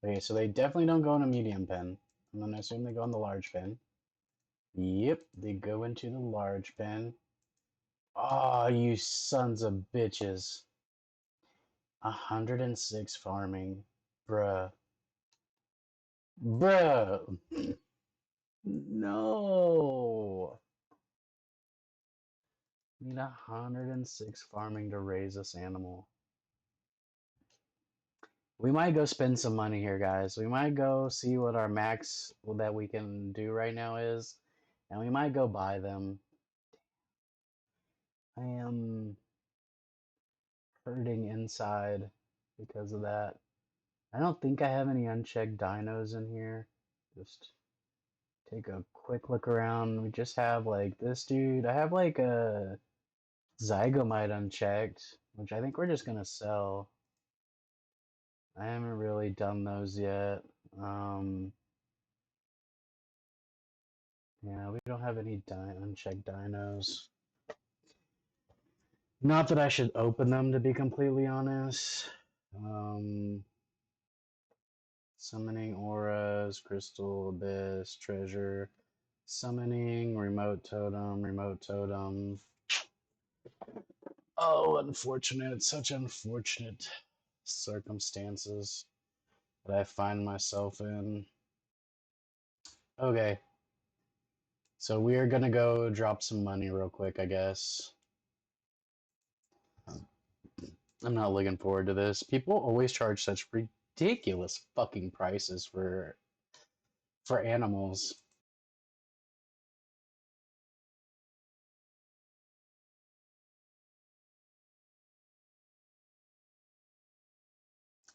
Okay, so they definitely don't go in a medium pen. I'm gonna assume they go in the large pen. Yep, they go into the large pen. Oh, you sons of bitches. 106 farming. Bruh. Bruh. No. Need 106 farming to raise this animal. We might go spend some money here, guys. We might go see what our max that we can do right now is, and we might go buy them. I am hurting inside because of that. I don't think I have any unchecked dinos in here. Just take a quick look around. We just have like this dude. I have like a Zygomite unchecked, which I think we're just gonna sell. I haven't really done those yet. Yeah, we don't have any unchecked dinos. Not that I should open them, to be completely honest. Summoning auras, crystal abyss, treasure, summoning, remote totem. Oh, unfortunate, such unfortunate circumstances that I find myself in. Okay. So we are gonna go drop some money real quick, I guess. I'm not looking forward to this. People always charge such ridiculous fucking prices for animals.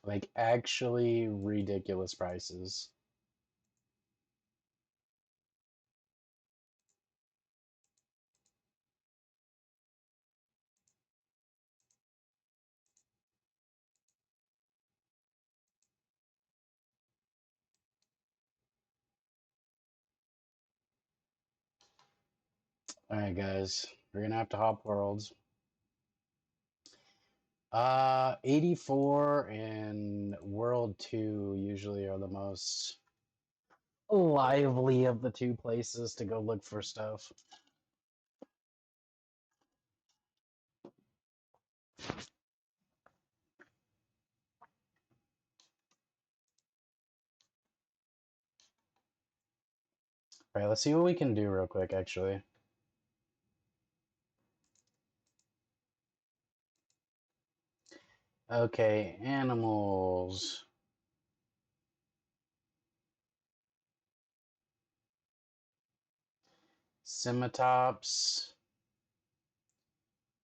Like actually ridiculous prices. Alright guys, we're gonna have to hop worlds. 84 and World 2 usually are the most lively of the two places to go look for stuff. Alright, let's see what we can do real quick, actually. Okay, animals. Scimitops.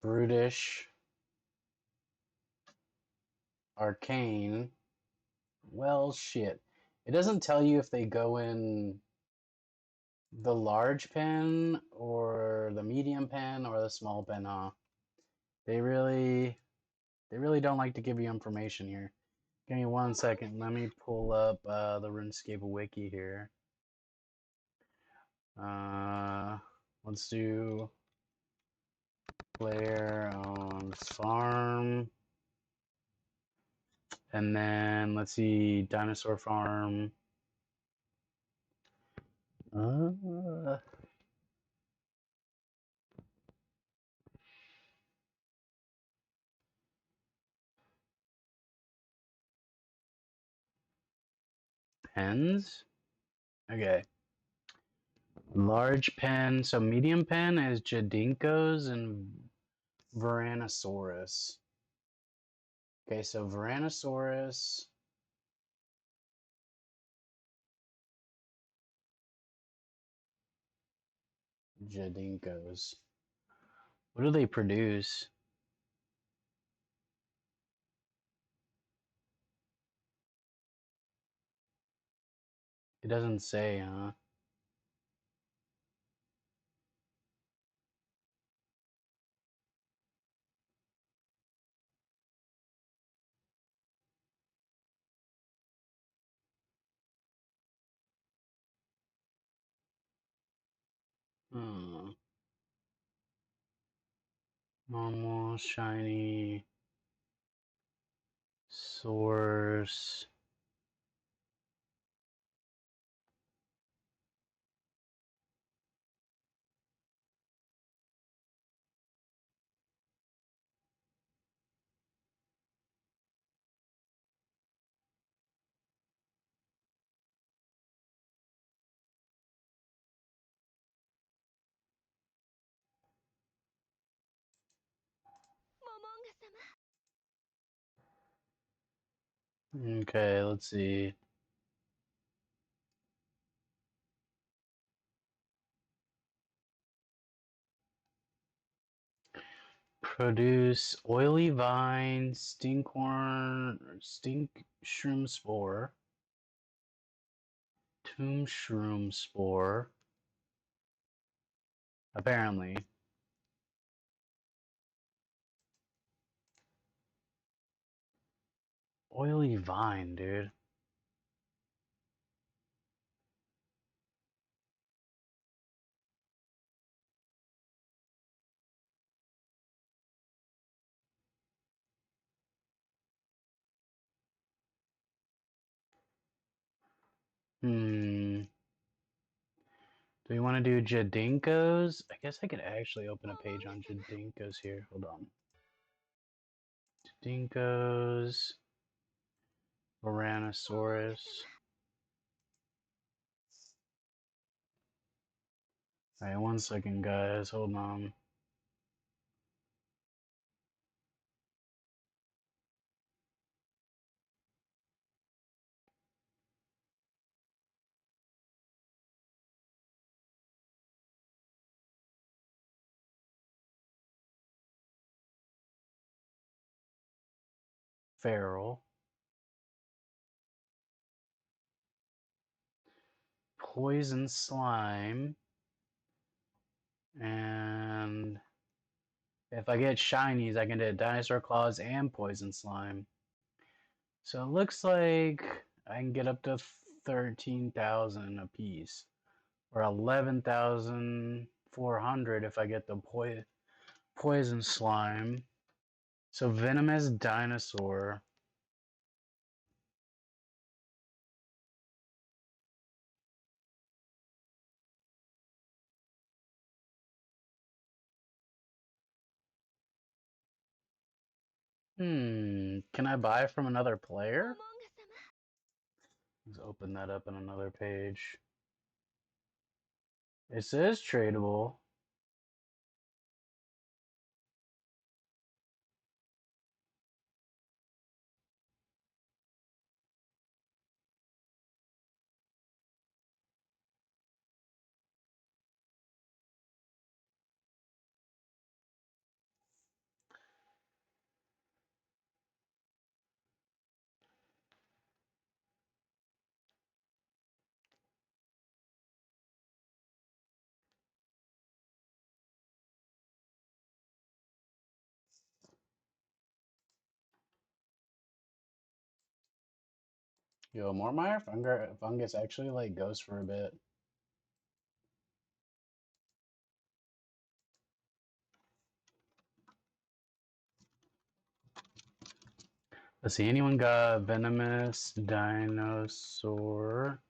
Brutish. Arcane. Well, shit. It doesn't tell you if they go in the large pen or the medium pen or the small pen, huh? They really don't like to give you information here. Give me 1 second. Let me pull up the RuneScape wiki here. Let's do player on farm. And then let's see, dinosaur farm. Pens? Okay. Large pen. So medium pen is Jadinkos and Varanosaurus. Okay, so Varanosaurus. Jadinkos. What do they produce? It doesn't say, huh? Normal, shiny, source. Okay, let's see. Produce oily vine, stinkhorn, stink shroom spore, Tomb Shroom Spore. Apparently. Oily Vine, dude. Do we want to do Jadinkos? I guess I could actually open a page on Jadinkos here. Hold on. Jadinkos. Oranosaurus. Alright, 1 second, guys. Hold on. Feral. Poison Slime. And if I get shinies, I can get Dinosaur Claws and Poison Slime. So it looks like I can get up to 13,000 a piece. Or 11,400 if I get the Poison Slime. So Venomous Dinosaur. Can I buy from another player? Let's open that up in another page. It says tradable. Yo, Mormire fungus actually like goes for a bit. Let's see, anyone got Venomous Dinosaur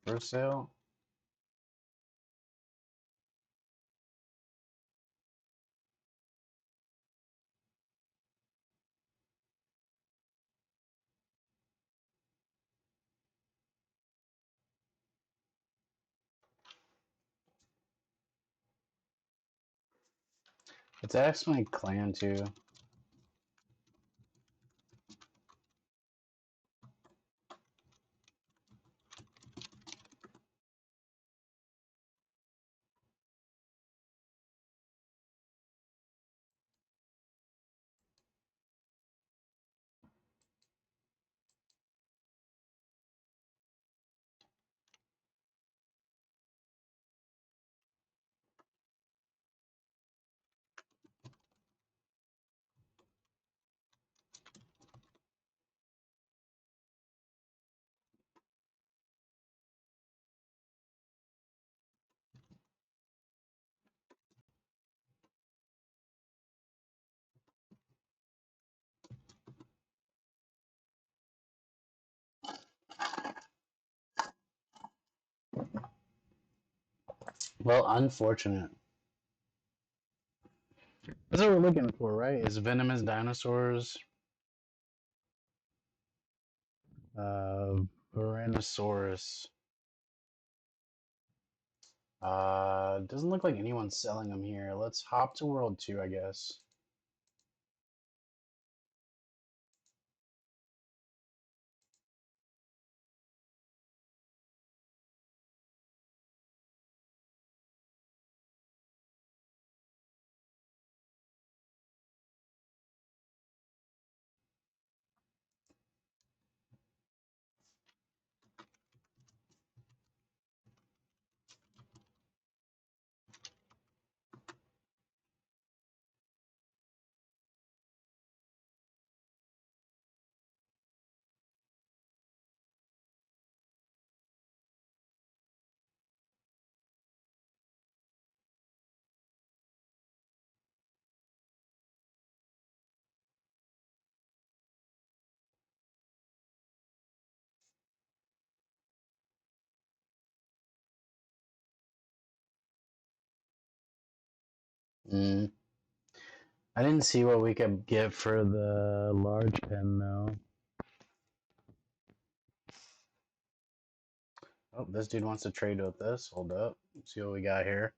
for sale? Let's ask my clan too. Well, unfortunate. That's what we're looking for, right? Is Venomous Dinosaurs. Tyrannosaurus. Doesn't look like anyone's selling them here. Let's hop to World 2, I guess. Mm. I didn't see what we could get for the large pen though. Oh, this dude wants to trade with this. Hold up. Let's see what we got here.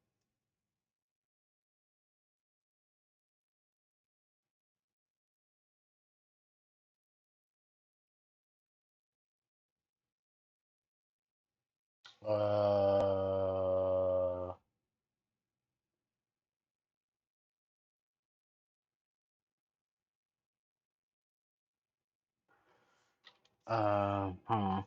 Uh, huh.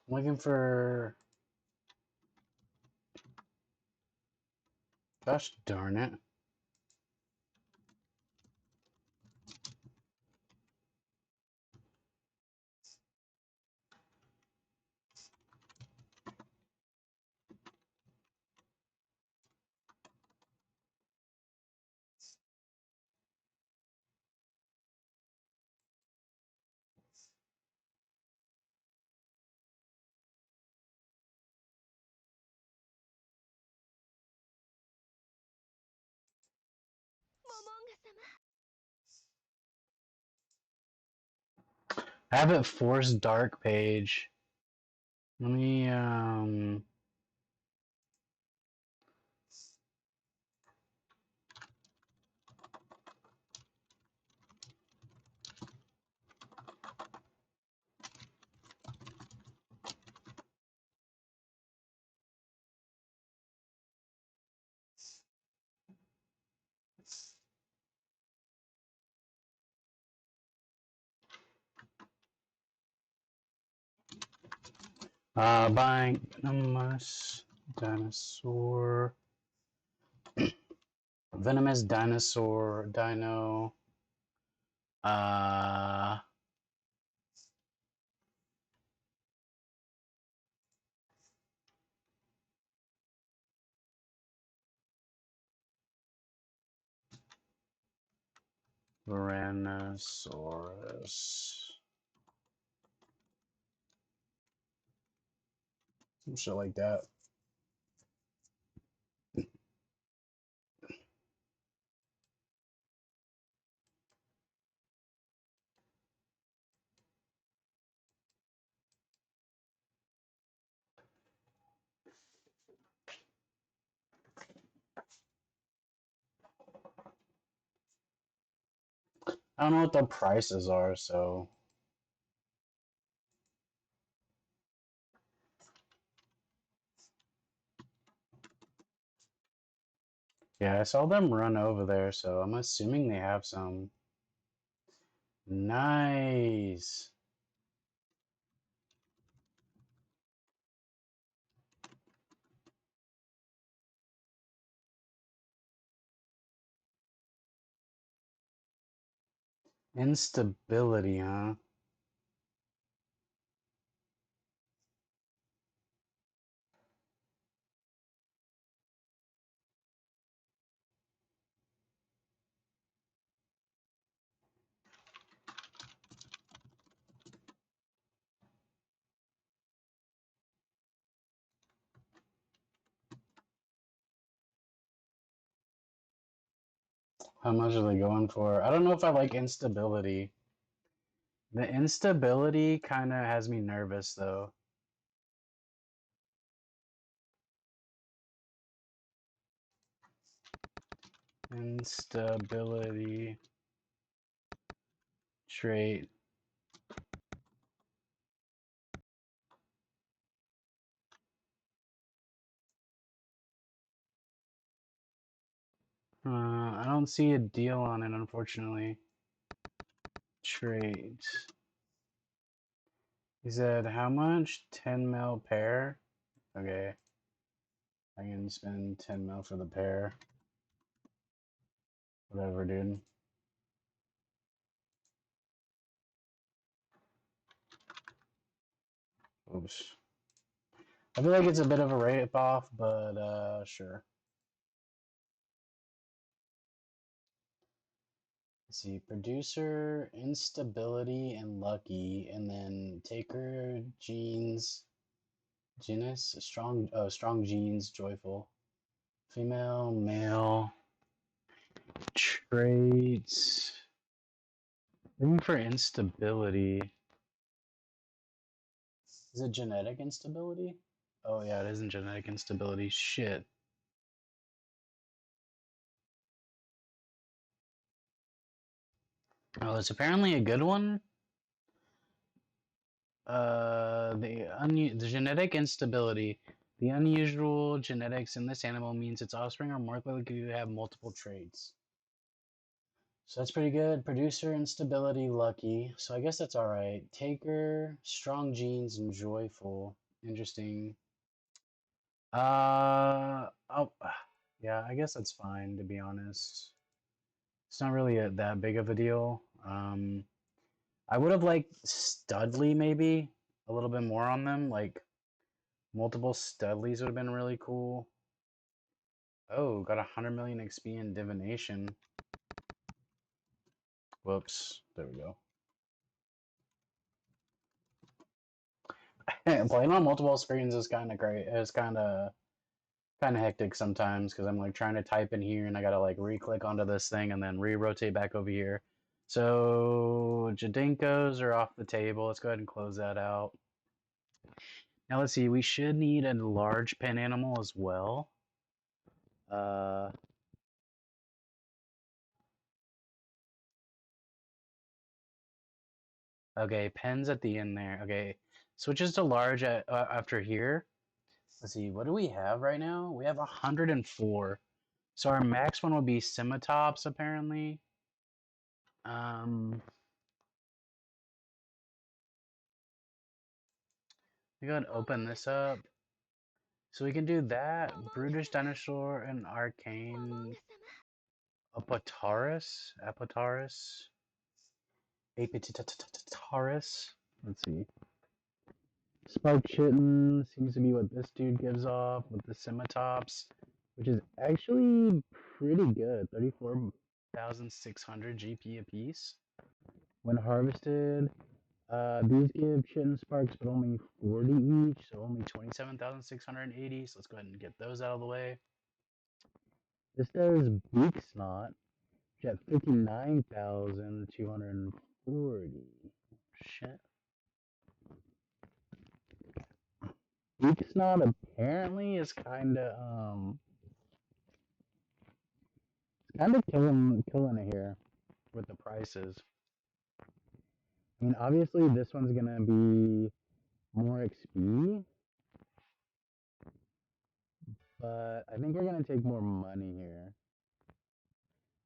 I'm looking for. Gosh darn it. I have it forced dark page. Let me buying venomous dinosaur. Venomous dinosaur dino. Tyrannosaurus. Some shit like that. I don't know what the prices are, so. Yeah, I saw them run over there, so I'm assuming they have some. Nice. Instability, huh? How much are they going for? I don't know if I like instability. The instability kind of has me nervous, though. Instability trait. I don't see a deal on it, unfortunately. Trait. He said, how much? 10 mil pair? Okay. I can spend 10 mil for the pair. Whatever, dude. Oops. I feel like it's a bit of a rip-off, but, sure. Let's see, producer, instability, and lucky, and then taker, genes, genus, strong genes, joyful, female, male, traits. Looking for instability. Is it genetic instability? Oh yeah, it isn't genetic instability. Shit. Oh, it's apparently a good one. The genetic instability. The unusual genetics in this animal means its offspring are more likely to have multiple traits. So that's pretty good. Producer, instability, lucky. So I guess that's alright. Taker, strong genes, and joyful. Interesting. Oh, yeah, I guess that's fine, to be honest. It's not really that big of a deal. I would have liked Studley, maybe. A little bit more on them. Like, multiple Studleys would have been really cool. Oh, got 100 million XP in divination. Whoops. There we go. Playing on multiple screens is kind of great. It's kind of hectic sometimes because I'm like trying to type in here and I gotta like re-click onto this thing and then re-rotate back over here. So Jadinkos are off the table. Let's go ahead and close that out. Now let's see. We should need a large pen animal as well. Okay, pens at the end there. Okay, switches to large after here. Let's see, what do we have right now? We have 104. So our max one would be Scimitops, apparently. We go ahead and open this up. So we can do that. Brutish Dinosaur and Arcane. Apatoris? Apatoris? Let's see. Spark Chitin seems to be what this dude gives off with the Scimitops, which is actually pretty good. 34,600 GP apiece. When harvested, these give Chitin Sparks, but only 40 each, so only 27,680. So let's go ahead and get those out of the way. This does Beak Snot, which at 59,240. Shit. Beak Snot apparently is kind of killing it here with the prices. I mean, obviously this one's gonna be more XP, but I think we're gonna take more money here.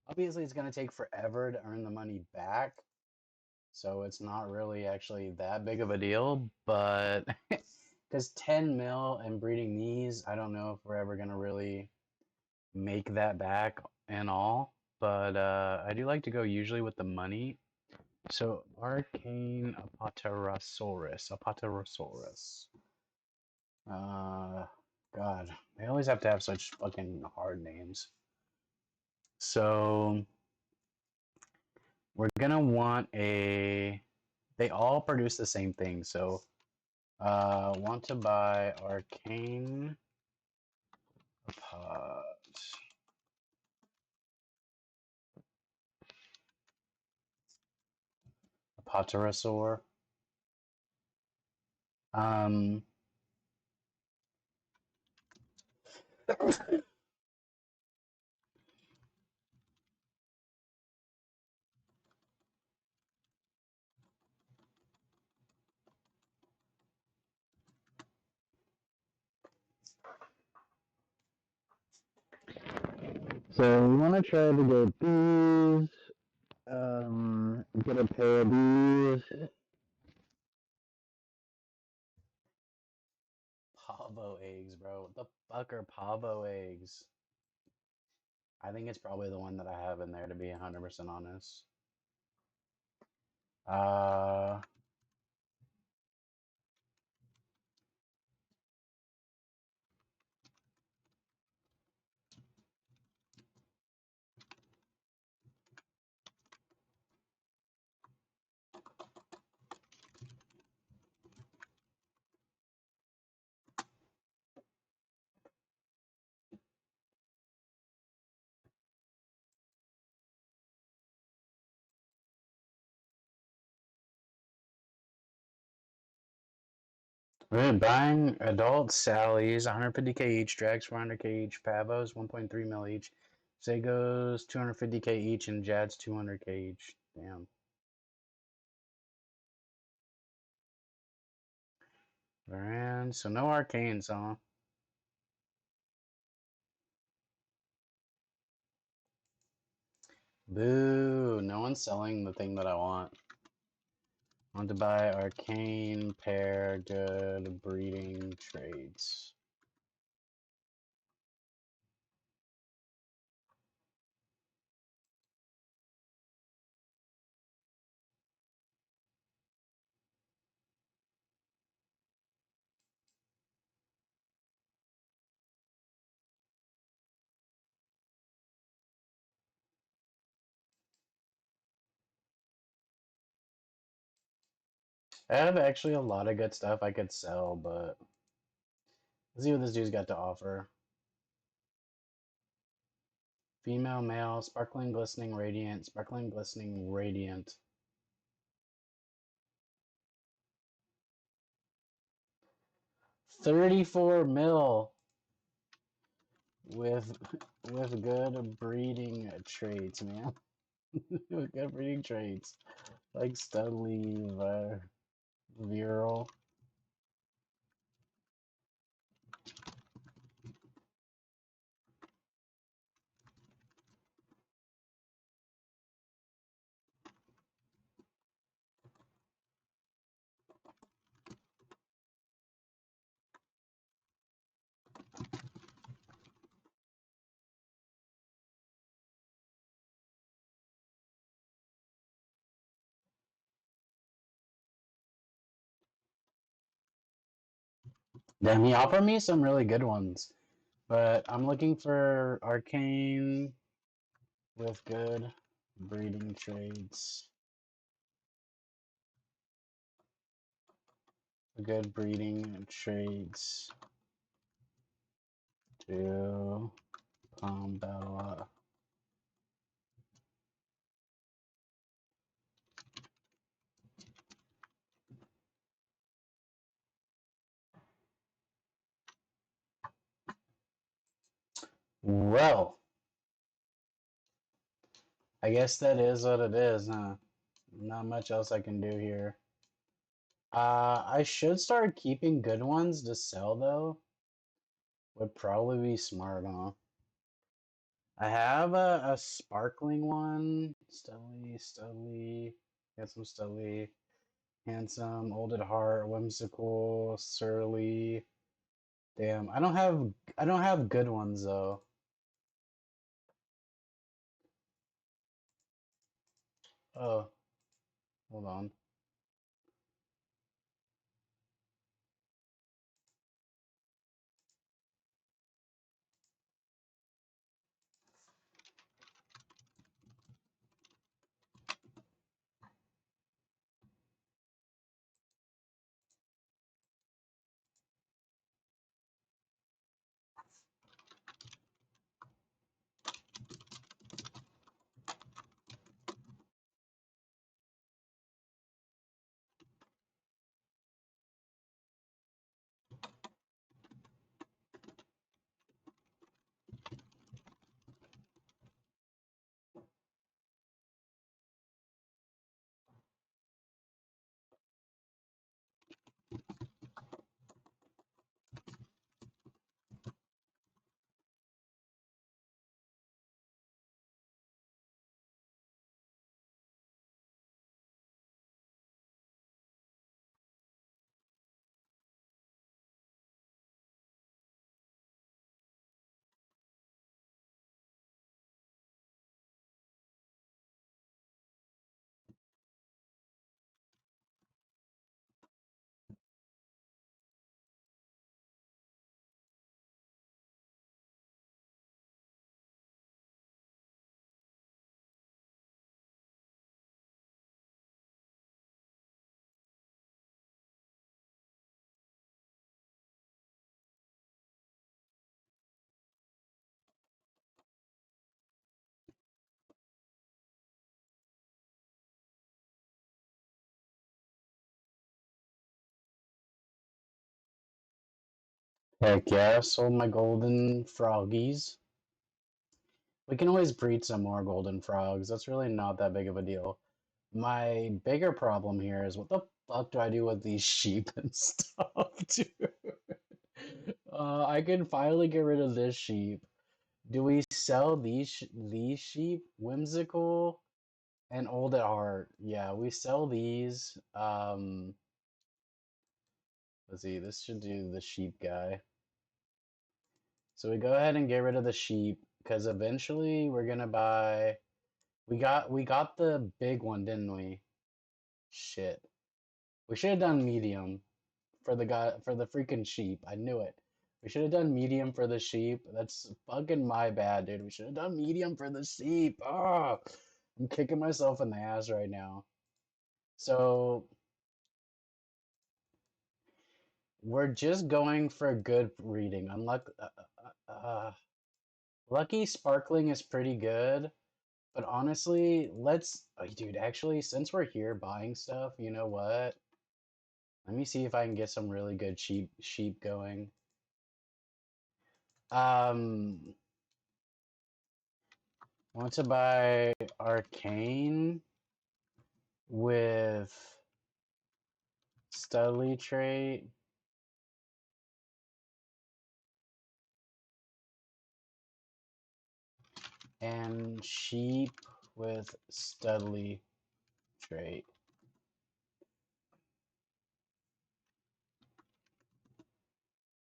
Obviously, it's gonna take forever to earn the money back, so it's not really actually that big of a deal. But because 10 mil and breeding these, I don't know if we're ever gonna really make that back and all. But I do like to go usually with the money. So Arcane Apatosaurus. God, they always have to have such fucking hard names. So we're gonna want a. They all produce the same thing. So want to buy Arcane Apatosaur. So we want to try to get these, get a pair of these. Pavo eggs, bro. What the fuck are pavo eggs? I think it's probably the one that I have in there, to be 100% honest. We're buying adult Sally's, 150k each, Drags 400k each, Pavos 1.3 mil each, Segos 250k each, and Jads 200k each. Damn. And so no arcanes, huh? Boo! No one's selling the thing that I want. I want to buy arcane, pair, good, breeding, trades. I have actually a lot of good stuff I could sell, but let's see what this dude's got to offer. Female, male, sparkling, glistening, radiant, sparkling, glistening, radiant. $34 mil with good breeding traits, man. With good breeding traits like Studley, Viral. Damn, he offered me some really good ones, but I'm looking for arcane with good breeding traits. Good breeding traits to Bombella. Well, I guess that is what it is, huh? Not much else I can do here. I should start keeping good ones to sell, though. Would probably be smart, huh? I have a sparkling one. Studley. Got some Studley. Handsome, old at heart, whimsical, surly. Damn, I don't have good ones though. Oh, hold on. Heck yeah, sold my golden froggies. We can always breed some more golden frogs. That's really not that big of a deal. My bigger problem here is what the fuck do I do with these sheep and stuff, dude? I can finally get rid of this sheep. Do we sell these sheep? Whimsical and old at heart. Yeah, we sell these. Let's see, this should do the sheep guy. So we go ahead and get rid of the sheep because eventually we're gonna buy. We got the big one, didn't we? Shit. We should have done medium for the guy for the freaking sheep. I knew it. We should have done medium for the sheep. That's fucking my bad, dude. We should have done medium for the sheep. Ah, I'm kicking myself in the ass right now. So we're just going for a good reading. Lucky Sparkling is pretty good, but honestly, dude, actually, since we're here buying stuff, you know what? Let me see if I can get some really good sheep going. I want to buy Arcane with Studley trait. And sheep with Studley trait.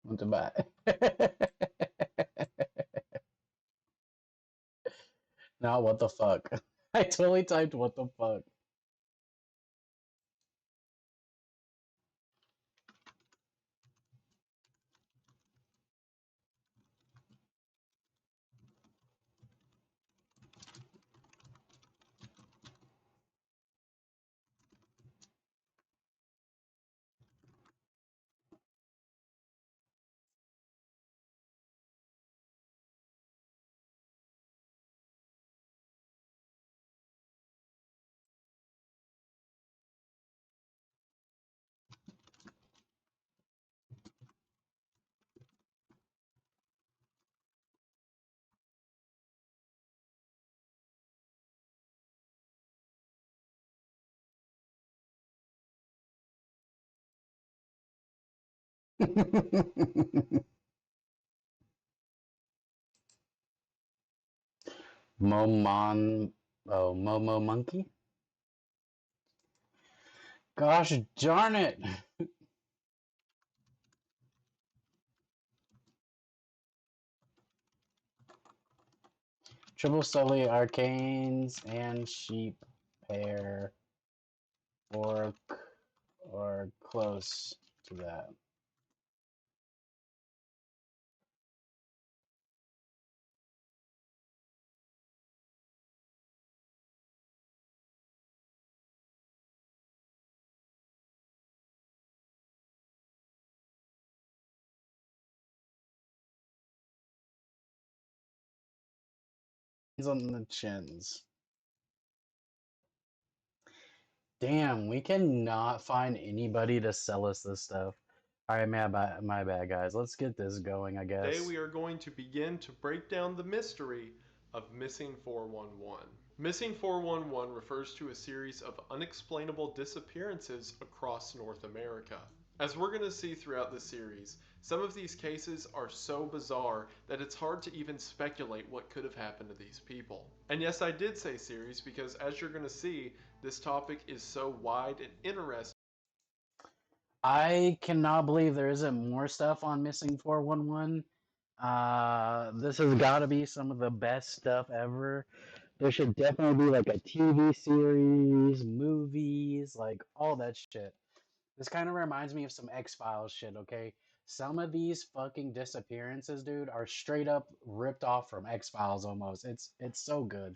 Want to buy. Now what the fuck? I totally typed what the fuck. Momo Monkey? Gosh darn it! Triple Sully, Arcanes, and Sheep pair. Or close to that. On the chins. Damn, we cannot find anybody to sell us this stuff. Alright, my bad, guys. Let's get this going, I guess. Today we are going to begin to break down the mystery of Missing 411. Missing 411 refers to a series of unexplainable disappearances across North America. As we're going to see throughout the series, some of these cases are so bizarre that it's hard to even speculate what could have happened to these people. And yes, I did say series because as you're going to see, this topic is so wide and interesting. I cannot believe there isn't more stuff on Missing 411. This has got to be some of the best stuff ever. There should definitely be like a TV series, movies, like all that shit. This kind of reminds me of some X-Files shit, okay? Some of these fucking disappearances, dude, are straight up ripped off from X-Files almost. It's so good.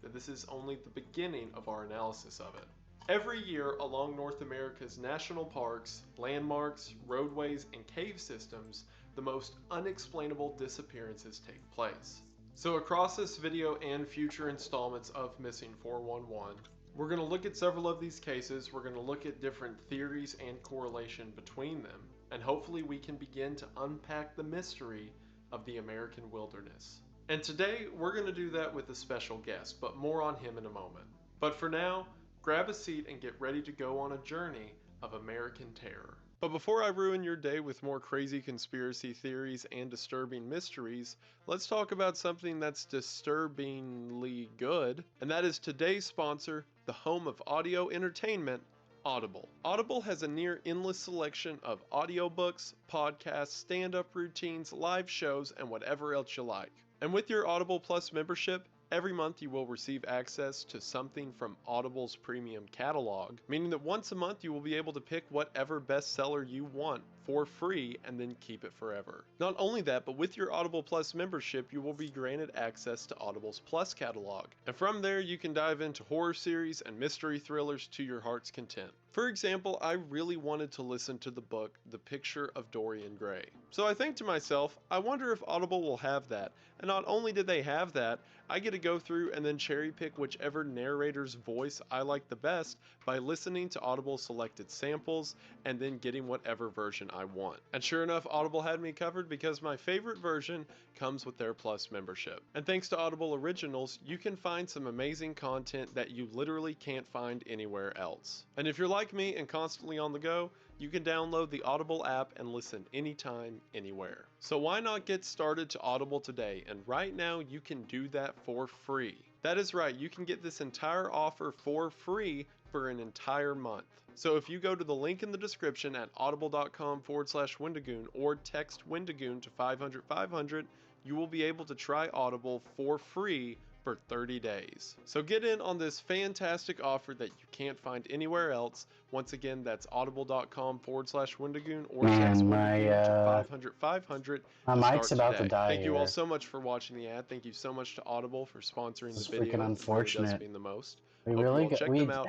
That this is only the beginning of our analysis of it. Every year along North America's national parks, landmarks, roadways, and cave systems, the most unexplainable disappearances take place. So across this video and future installments of Missing 411, we're going to look at several of these cases, we're going to look at different theories and correlation between them, and hopefully we can begin to unpack the mystery of the American wilderness. And today, we're going to do that with a special guest, but more on him in a moment. But for now, grab a seat and get ready to go on a journey of American terror. But before I ruin your day with more crazy conspiracy theories and disturbing mysteries, let's talk about something that's disturbingly good, and that is today's sponsor, the home of audio entertainment, Audible. Audible has a near endless selection of audiobooks, podcasts, stand-up routines, live shows, and whatever else you like. And with your Audible Plus membership, every month you will receive access to something from Audible's premium catalog, meaning that once a month you will be able to pick whatever bestseller you want for free and then keep it forever. Not only that, but with your Audible Plus membership you will be granted access to Audible's Plus catalog, and from there you can dive into horror series and mystery thrillers to your heart's content. For example, I really wanted to listen to the book The Picture of Dorian Gray. So I think to myself, I wonder if Audible will have that. And not only did they have that, I get to go through and then cherry pick whichever narrator's voice I like the best by listening to Audible selected samples and then getting whatever version I want. And sure enough, Audible had me covered because my favorite version comes with their Plus membership. And thanks to Audible Originals, you can find some amazing content that you literally can't find anywhere else. And if you're like me and constantly on the go, you can download the Audible app and listen anytime, anywhere. So why not get started to Audible today? And right now you can do that for free. That is right, you can get this entire offer for free for an entire month. So if you go to the link in the description at audible.com/Wendigoon or text Wendigoon to 500-500, you will be able to try Audible for free for 30 days. So get in on this fantastic offer that you can't find anywhere else. Once again, that's audible.com/Wendigoon or text Wendigoon to 500-500. My mic's about to die. Thank you all so much for watching the ad. Thank you so much to Audible for sponsoring the video. Freaking unfortunate. It really does mean the most. We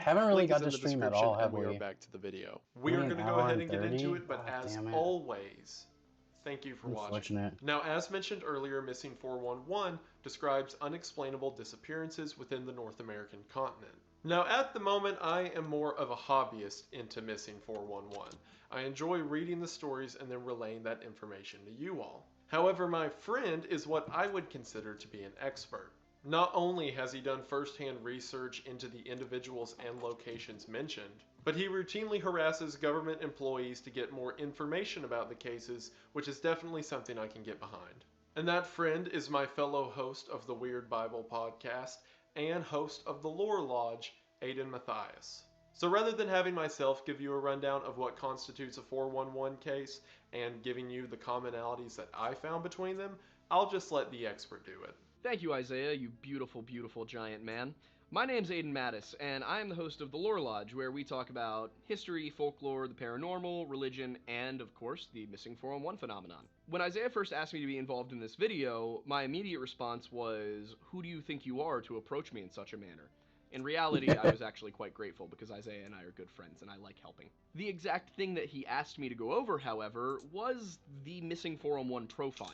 haven't really got to stream at all, have we? We are back to the video. We are going to go ahead and get into it, but as always, thank you for watching. Now, as mentioned earlier, Missing 411 describes unexplainable disappearances within the North American continent. Now, at the moment, I am more of a hobbyist into Missing 411. I enjoy reading the stories and then relaying that information to you all. However, my friend is what I would consider to be an expert. Not only has he done first-hand research into the individuals and locations mentioned, but he routinely harasses government employees to get more information about the cases, which is definitely something I can get behind. And that friend is my fellow host of the Weird Bible podcast and host of the Lore Lodge, Aiden Matthias. So rather than having myself give you a rundown of what constitutes a 411 case and giving you the commonalities that I found between them, I'll just let the expert do it. Thank you, Isaiah, you beautiful, beautiful giant man. My name's Aiden Mattis, and I am the host of the Lore Lodge, where we talk about history, folklore, the paranormal, religion, and, of course, the Missing 411 phenomenon. When Isaiah first asked me to be involved in this video, my immediate response was, who do you think you are to approach me in such a manner? In reality, I was actually quite grateful because Isaiah and I are good friends and I like helping. The exact thing that he asked me to go over, however, was the Missing 411 profile.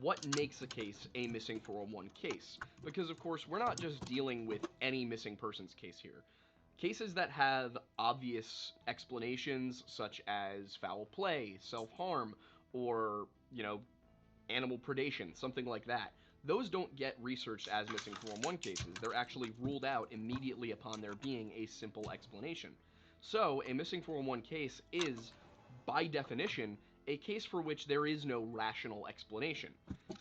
What makes a case a Missing 411 case? Because, of course, we're not just dealing with any missing persons case here. Cases that have obvious explanations, such as foul play, self-harm, or, animal predation, something like that, those don't get researched as Missing 411 cases. They're actually ruled out immediately upon there being a simple explanation. So, a Missing 411 case is, by definition, a case for which there is no rational explanation.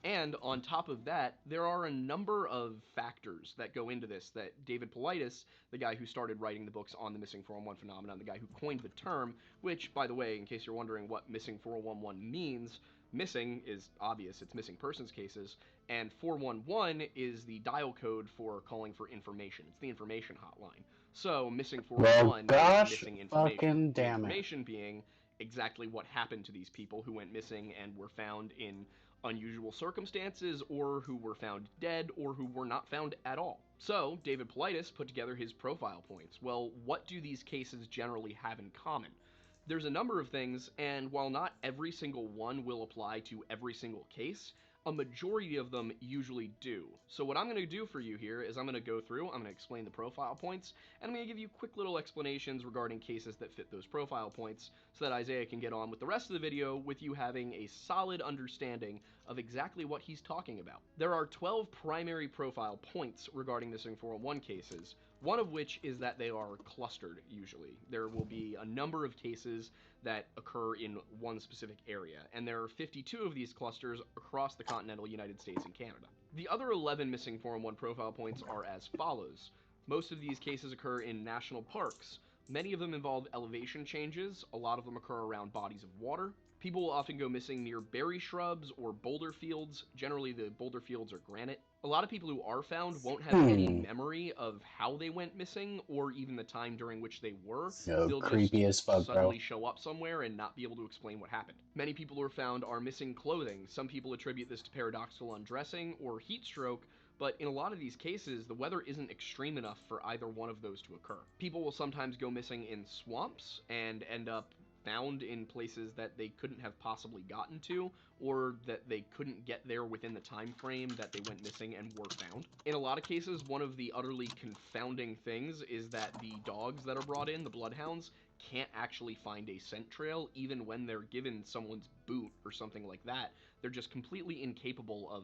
And on top of that, there are a number of factors that go into this that David Paulides, the guy who started writing the books on the Missing 411 phenomenon, the guy who coined the term, which, by the way, in case you're wondering what Missing 411 means, missing is obvious, it's missing persons cases, and 411 is the dial code for calling for information. It's the information hotline. So, Missing 411 is missing information. Information being exactly what happened to these people who went missing and were found in unusual circumstances, or who were found dead, or who were not found at all. So, David Paulides put together his profile points. Well, what do these cases generally have in common? There's a number of things, and while not every single one will apply to every single case, a majority of them usually do. So what I'm going to do for you here is I'm going to go through, I'm going to explain the profile points, and I'm going to give you quick little explanations regarding cases that fit those profile points so that Isaiah can get on with the rest of the video with you having a solid understanding of exactly what he's talking about. There are 12 primary profile points regarding missing 411 cases, one of which is that they are clustered usually. There will be a number of cases that occur in one specific area, and there are 52 of these clusters across the continental United States and Canada. The other 11 missing 411 profile points are as follows. Most of these cases occur in national parks. Many of them involve elevation changes. A lot of them occur around bodies of water. People will often go missing near berry shrubs or boulder fields. Generally, the boulder fields are granite. A lot of people who are found won't have any memory of how they went missing or even the time during which they were. They'll creepy as fuck, suddenly show up somewhere and not be able to explain what happened. Many people who are found are missing clothing. Some people attribute this to paradoxical undressing or heat stroke, but in a lot of these cases, the weather isn't extreme enough for either one of those to occur. People will sometimes go missing in swamps and end up found in places that they couldn't have possibly gotten to, or that they couldn't get there within the time frame that they went missing and were found. In a lot of cases, one of the utterly confounding things is that the dogs that are brought in, the bloodhounds, can't actually find a scent trail even when they're given someone's boot or something like that. They're just completely incapable of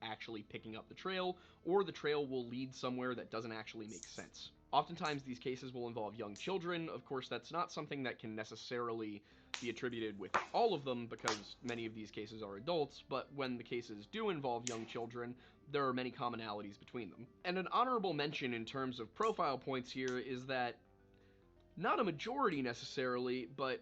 actually picking up the trail, or the trail will lead somewhere that doesn't actually make sense. Oftentimes these cases will involve young children. Of course, that's not something that can necessarily be attributed with all of them because many of these cases are adults, but when the cases do involve young children, there are many commonalities between them. And an honorable mention in terms of profile points here is that not a majority necessarily, but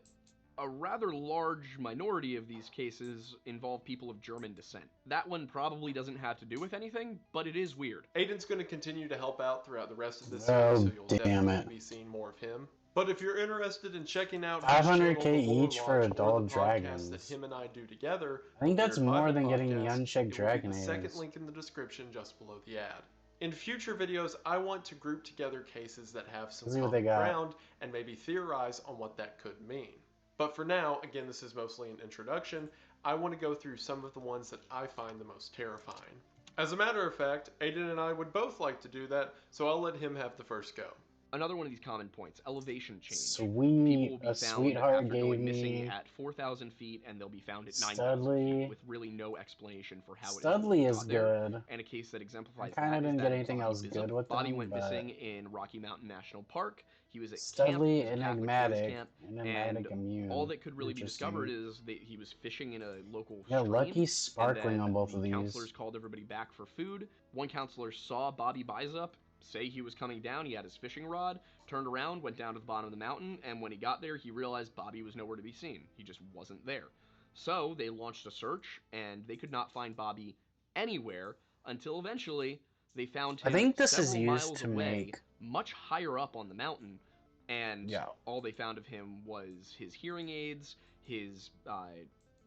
a rather large minority of these cases involve people of German descent. That one probably doesn't have to do with anything, but it is weird. Aiden's going to continue to help out throughout the rest of this series, so you'll definitely be seeing more of him. But if you're interested in checking out 500k each for adult dragons that him and I do together, I think that's more than getting the unchecked dragon eggs. The second link in the description just below the ad. In future videos, I want to group together cases that have some common ground and maybe theorize on what that could mean. But for now, again, this is mostly an introduction, I want to go through some of the ones that I find the most terrifying. As a matter of fact, Aiden and I would both like to do that, so I'll let him have the first go. Another one of these common points, elevation change. Sweet, people will be a found sweetheart after gave going me missing at 4,000 feet, and they'll be found at 9,000 Studley. feet with really no explanation for how Studley it is good. And a case that exemplifies I kind of that didn't is get that anything else Bobby good Bizzop. with Bobby them, went but missing in Rocky Mountain National Park. He was at Studley, camp, enigmatic, and immune. all that could really be discovered is that he was fishing in a local Yeah, stream, lucky sparkling on both of these. Counselors called everybody back for food. One counselor saw Bobby Bizzop say he was coming down. He had his fishing rod, turned around, went down to the bottom of the mountain, and when he got there, he realized Bobby was nowhere to be seen. He just wasn't there. So they launched a search, and they could not find Bobby anywhere until eventually they found him I think this is several used miles to away, make much higher up on the mountain, and all they found of him was his hearing aids, his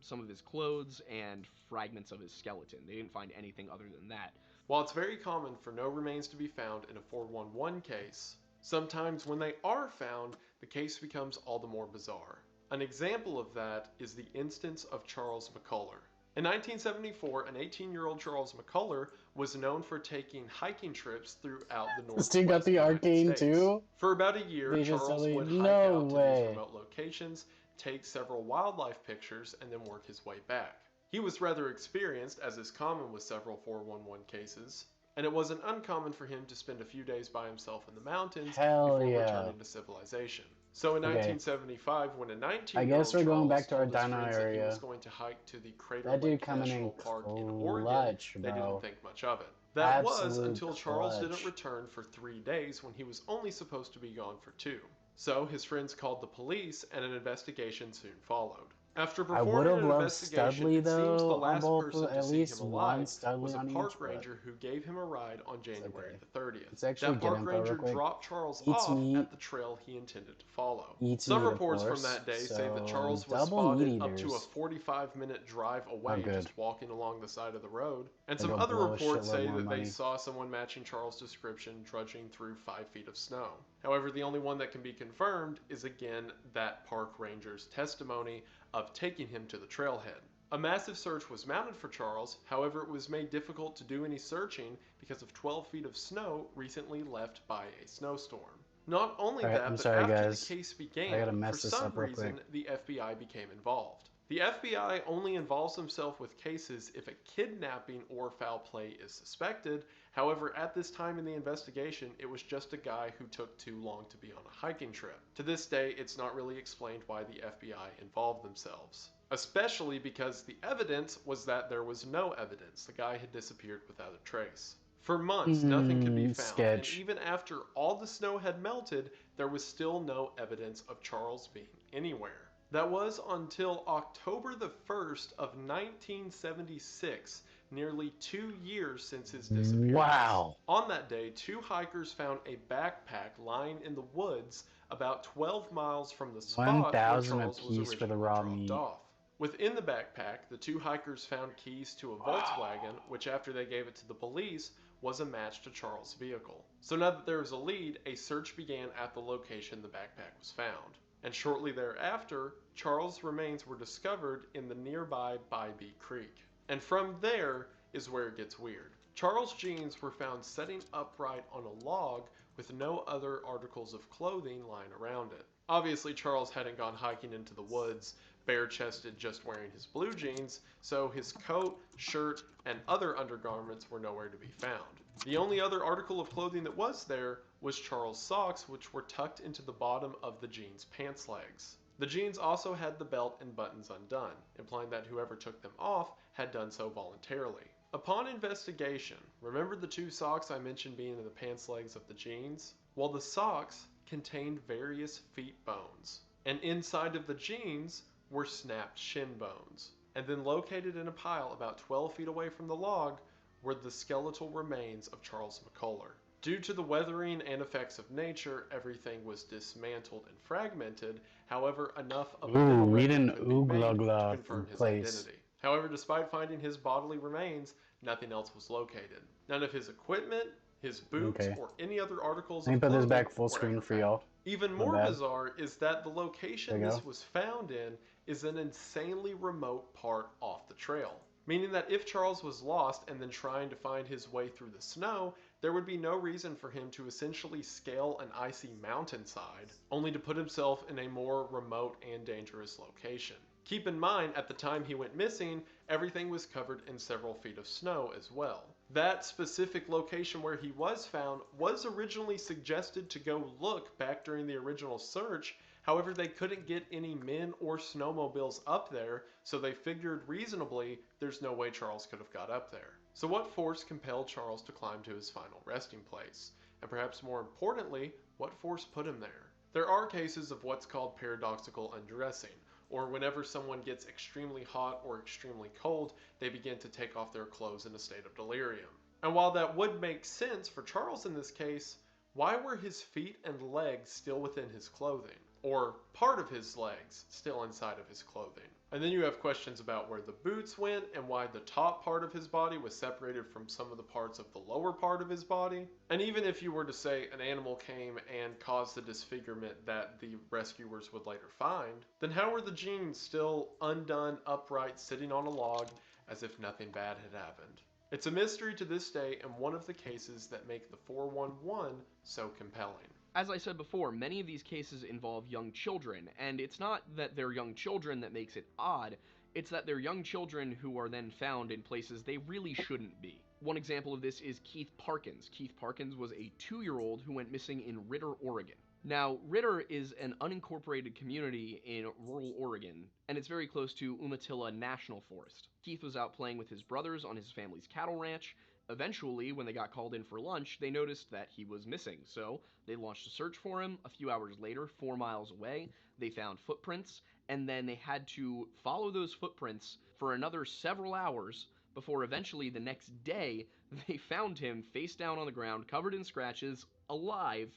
some of his clothes, and fragments of his skeleton. They didn't find anything other than that. While it's very common for no remains to be found in a 411 case, sometimes when they are found, the case becomes all the more bizarre. An example of that is the instance of Charles McCuller. In 1974, an 18-year-old Charles McCuller was known for taking hiking trips throughout the Northwest This dude got the arcane too? For about a year, They just Charles totally- would hike no out to way. these remote locations, take several wildlife pictures, and then work his way back. He was rather experienced, as is common with several 411 cases, and it wasn't uncommon for him to spend a few days by himself in the mountains before returning to civilization. So in 1975, when a 19-year-old I guess we're going back to our told his dino friends that he area. was going to hike to the Crater That dude Lake coming National in Park in Oregon, clutch, they bro. didn't think much of it. That was Absolute until Charles clutch. didn't return for 3 days when he was only supposed to be gone for 2. So his friends called the police and an investigation soon followed. After I would performing have an loved investigation, Studley it seems the though, on last both, person to at see least him one alive Studley was a on park each, but ranger who gave him a ride on January the 30th. Let's actually That get park info real ranger quick. dropped Charles Eats off meat. at the trail he intended to follow. Eats Some meat, of reports from course, that day say that so Charles was double meat spotted up to a eaters. 45-minute drive away, good. just walking along the side of the road. And They some go other blow a reports shitload say more that they money. saw someone matching Charles' description trudging through 5 feet of snow. However, the only one that can be confirmed is again that park ranger's testimony of taking him to the trailhead. A massive search was mounted for Charles, however it was made difficult to do any searching because of 12 feet of snow recently left by a snowstorm. Not only Alright, that, I'm but sorry, after guys. the case I began, gotta for mess this some up real reason, quick. the FBI became involved. The FBI only involves themselves with cases if a kidnapping or foul play is suspected. However, at this time in the investigation, it was just a guy who took too long to be on a hiking trip. To this day, it's not really explained why the FBI involved themselves. Especially because the evidence was that there was no evidence. The guy had disappeared without a trace. For months, nothing could be found, sketch. and even after all the snow had melted, there was still no evidence of Charles being anywhere. That was until October the 1st of 1976, nearly 2 years since his disappearance. Wow. On that day, 2 hikers found a backpack lying in the woods about 12 miles from the spot where 1,000 Charles was apiece for the originally raw dropped meat. off. Within the backpack, the 2 hikers found keys to a Volkswagen, which after they gave it to the police, was a match to Charles' vehicle. So now that there was a lead, a search began at the location the backpack was found. And shortly thereafter, Charles' remains were discovered in the nearby Bybee Creek. And from there is where it gets weird. Charles' jeans were found sitting upright on a log with no other articles of clothing lying around it. Obviously, Charles hadn't gone hiking into the woods bare-chested just wearing his blue jeans, so his coat, shirt, and other undergarments were nowhere to be found. The only other article of clothing that was there was Charles' socks, which were tucked into the bottom of the jeans' pants legs. The jeans also had the belt and buttons undone, implying that whoever took them off had done so voluntarily. Upon investigation, remember the 2 socks I mentioned being in the pants legs of the jeans? Well, the socks contained various feet bones, and inside of the jeans were snapped shin bones. And then located in a pile about 12 feet away from the log were the skeletal remains of Charles McCuller. Due to the weathering and effects of nature, everything was dismantled and fragmented. However, enough of a Ooh, we record didn't could be made to ooglugla confirm his place. identity. However, despite finding his bodily remains, nothing else was located. None of his equipment, his boots, Okay. or any other articles Let me of put this clothing back full were screen ever for found. y'all. Even My more bad. bizarre is that the location There you this go. was found in is an insanely remote part off the trail. Meaning that if Charles was lost and then trying to find his way through the snow, there would be no reason for him to essentially scale an icy mountainside, only to put himself in a more remote and dangerous location. Keep in mind, at the time he went missing, everything was covered in several feet of snow as well. That specific location where he was found was originally suggested to go look back during the original search. However, they couldn't get any men or snowmobiles up there, so they figured reasonably there's no way Charles could have got up there. So what force compelled Charles to climb to his final resting place? And perhaps more importantly, what force put him there? There are cases of what's called paradoxical undressing, or whenever someone gets extremely hot or extremely cold, they begin to take off their clothes in a state of delirium. And while that would make sense for Charles in this case, why were his feet and legs still within his clothing? Or part of his legs still inside of his clothing? And then you have questions about where the boots went and why the top part of his body was separated from some of the parts of the lower part of his body. And even if you were to say an animal came and caused the disfigurement that the rescuers would later find, then how were the jeans still undone, upright, sitting on a log as if nothing bad had happened? It's a mystery to this day and one of the cases that make the 411 so compelling. As I said before, many of these cases involve young children, and it's not that they're young children that makes it odd, it's that they're young children who are then found in places they really shouldn't be. One example of this is Keith Parkins. Keith Parkins was a 2-year-old who went missing in Ritter, Oregon. Now, Ritter is an unincorporated community in rural Oregon, and it's very close to Umatilla National Forest. Keith was out playing with his brothers on his family's cattle ranch. Eventually, when they got called in for lunch, they noticed that he was missing, so they launched a search for him. A few hours later, 4 miles away, they found footprints, and then they had to follow those footprints for another several hours before eventually the next day, they found him face down on the ground, covered in scratches, alive,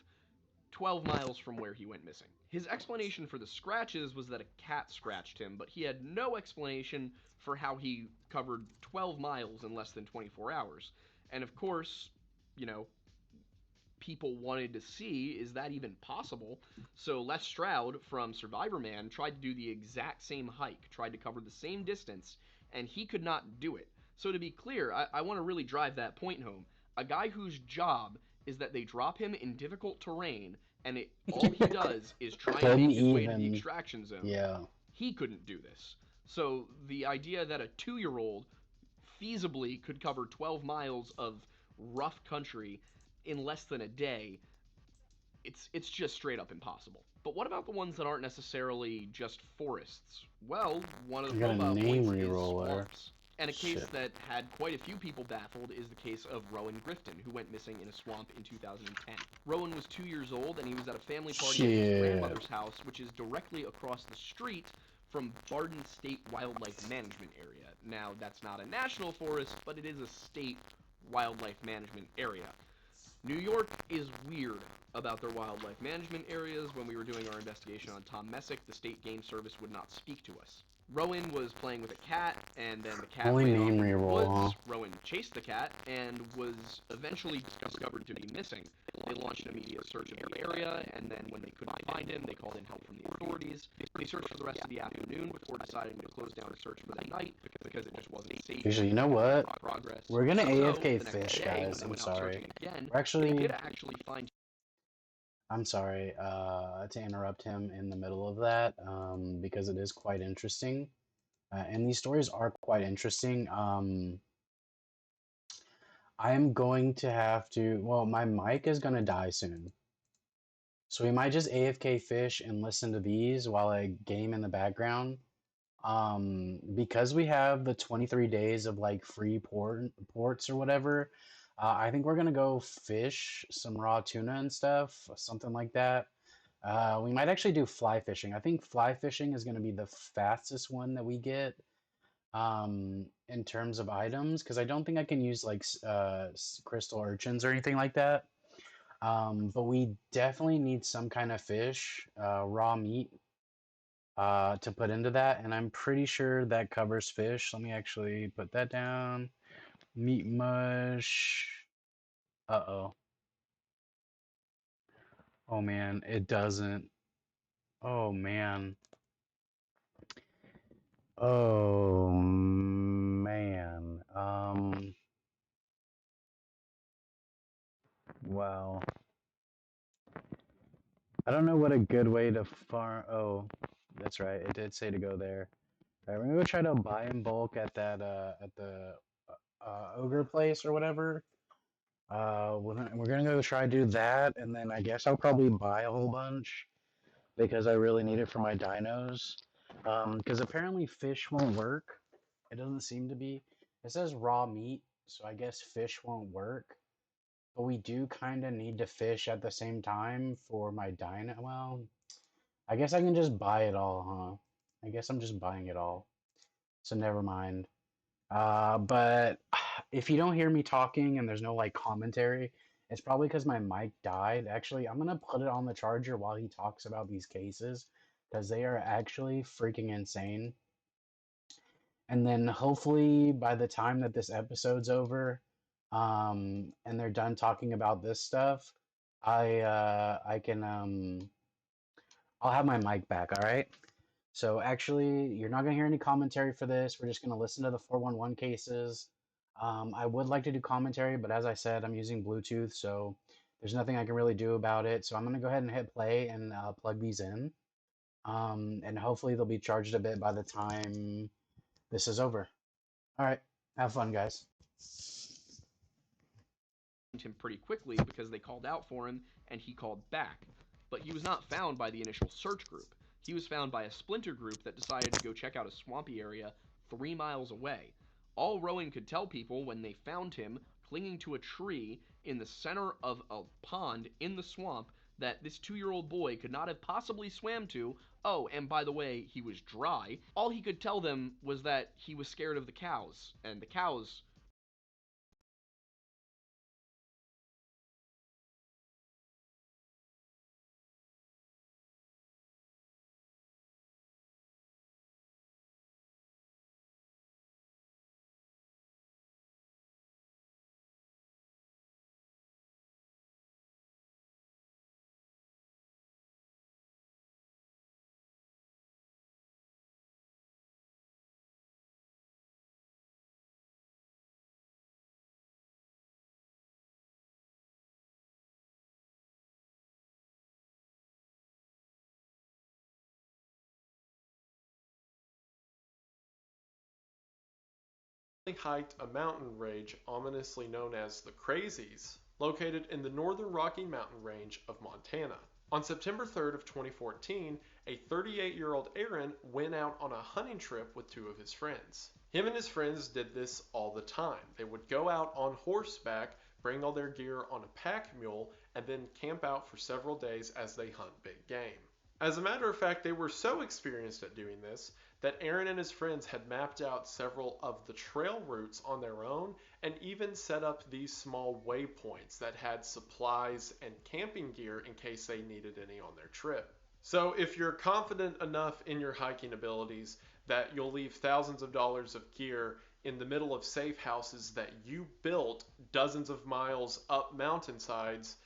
12 miles from where he went missing. His explanation for the scratches was that a cat scratched him, but he had no explanation for how he covered 12 miles in less than 24 hours. And of course, you know, people wanted to see, is that even possible? So Les Stroud from Survivor Man tried to do the exact same hike, tried to cover the same distance, and he could not do it. So to be clear, I want to really drive that point home. A guy whose job is that they drop him in difficult terrain, and all he does is try and make his way to the extraction zone. Yeah. He couldn't do this. So the idea that a 2-year-old feasibly could cover 12 miles of rough country in less than a day, it's just straight up impossible. But what about the ones that aren't necessarily just forests? Well, one of the profile points is swamps. And a case that had quite a few people baffled is the case of Rowan Grifton, who went missing in a swamp in 2010. Rowan was 2 years old, and he was at a family party at his grandmother's house, which is directly across the street from Barden State Wildlife Management Area. Now, that's not a national forest, but it is a state wildlife management area. New York is weird about their wildlife management areas. When we were doing our investigation on Tom Messick, the State Game Service would not speak to us. Rowan was playing with a cat, and then the cat ran off into the woods. Rowan chased the cat, and was eventually discovered to be missing. They launched an immediate search of the area, and then when they couldn't find him, they called in help from the authorities. They searched for the rest of the afternoon before deciding to close down the search for the night, because it just wasn't safe. Actually, you know what? Progress. We're gonna So, AFK the next fish, day, guys. when I'm they went out sorry. searching again, We're actually. they did actually find. I'm sorry to interrupt him in the middle of that, because it is quite interesting. And these stories are quite interesting. I'm going to have to, well, my mic is going to die soon. So we might just AFK fish and listen to these while I game in the background. Because we have the 23 days of like free ports or whatever, I think we're going to go fish some raw tuna and stuff, something like that. We might actually do fly fishing. I think fly fishing is going to be the fastest one that we get in terms of items, because I don't think I can use like crystal urchins or anything like that. But we definitely need some kind of fish, raw meat, to put into that, and I'm pretty sure that covers fish. Let me actually put that down. Meat mush. Uh-oh. Oh man, it doesn't. Oh man. Oh man. Wow. I don't know what a good way to farm. Oh, that's right. It did say to go there. All right, we're gonna go try to buy in bulk at that at the ogre place or whatever. We're gonna go try to do that, and then I guess I'll probably buy a whole bunch because I really need it for my dinos. Because apparently fish won't work. It doesn't seem to be. It says raw meat, so I guess fish won't work. But we do kind of need to fish at the same time for my dino. Well, I guess I can just buy it all, huh? I guess I'm just buying it all. So never mind. But if you don't hear me talking and there's no like commentary, it's probably because my mic died. Actually, I'm gonna put it on the charger while he talks about these cases, because they are actually freaking insane. And then hopefully by the time that this episode's over, and they're done talking about this stuff, I can I'll have my mic back, all right? So actually, you're not gonna hear any commentary for this. We're just gonna listen to the 411 cases. I would like to do commentary, but as I said, I'm using Bluetooth, so there's nothing I can really do about it. So I'm gonna go ahead and hit play and plug these in. And hopefully they'll be charged a bit by the time this is over. All right, have fun, guys. Him pretty quickly because they called out for him and he called back. But he was not found by the initial search group. He was found by a splinter group that decided to go check out a swampy area 3 miles away. All Rowan could tell people when they found him clinging to a tree in the center of a pond in the swamp that this 2-year-old boy could not have possibly swam to. Oh, and by the way, he was dry. All he could tell them was that he was scared of the cows, and the cows hiked a mountain range ominously known as the Crazies, located in the northern Rocky Mountain range of Montana. On September 3rd of 2014, a 38-year-old Aaron went out on a hunting trip with 2 of his friends. Him and his friends did this all the time. They would go out on horseback, bring all their gear on a pack mule, and then camp out for several days as they hunt big game. As a matter of fact, they were so experienced at doing this that Aaron and his friends had mapped out several of the trail routes on their own and even set up these small waypoints that had supplies and camping gear in case they needed any on their trip. So if you're confident enough in your hiking abilities that you'll leave thousands of dollars of gear in the middle of safe houses that you built dozens of miles up mountainsides,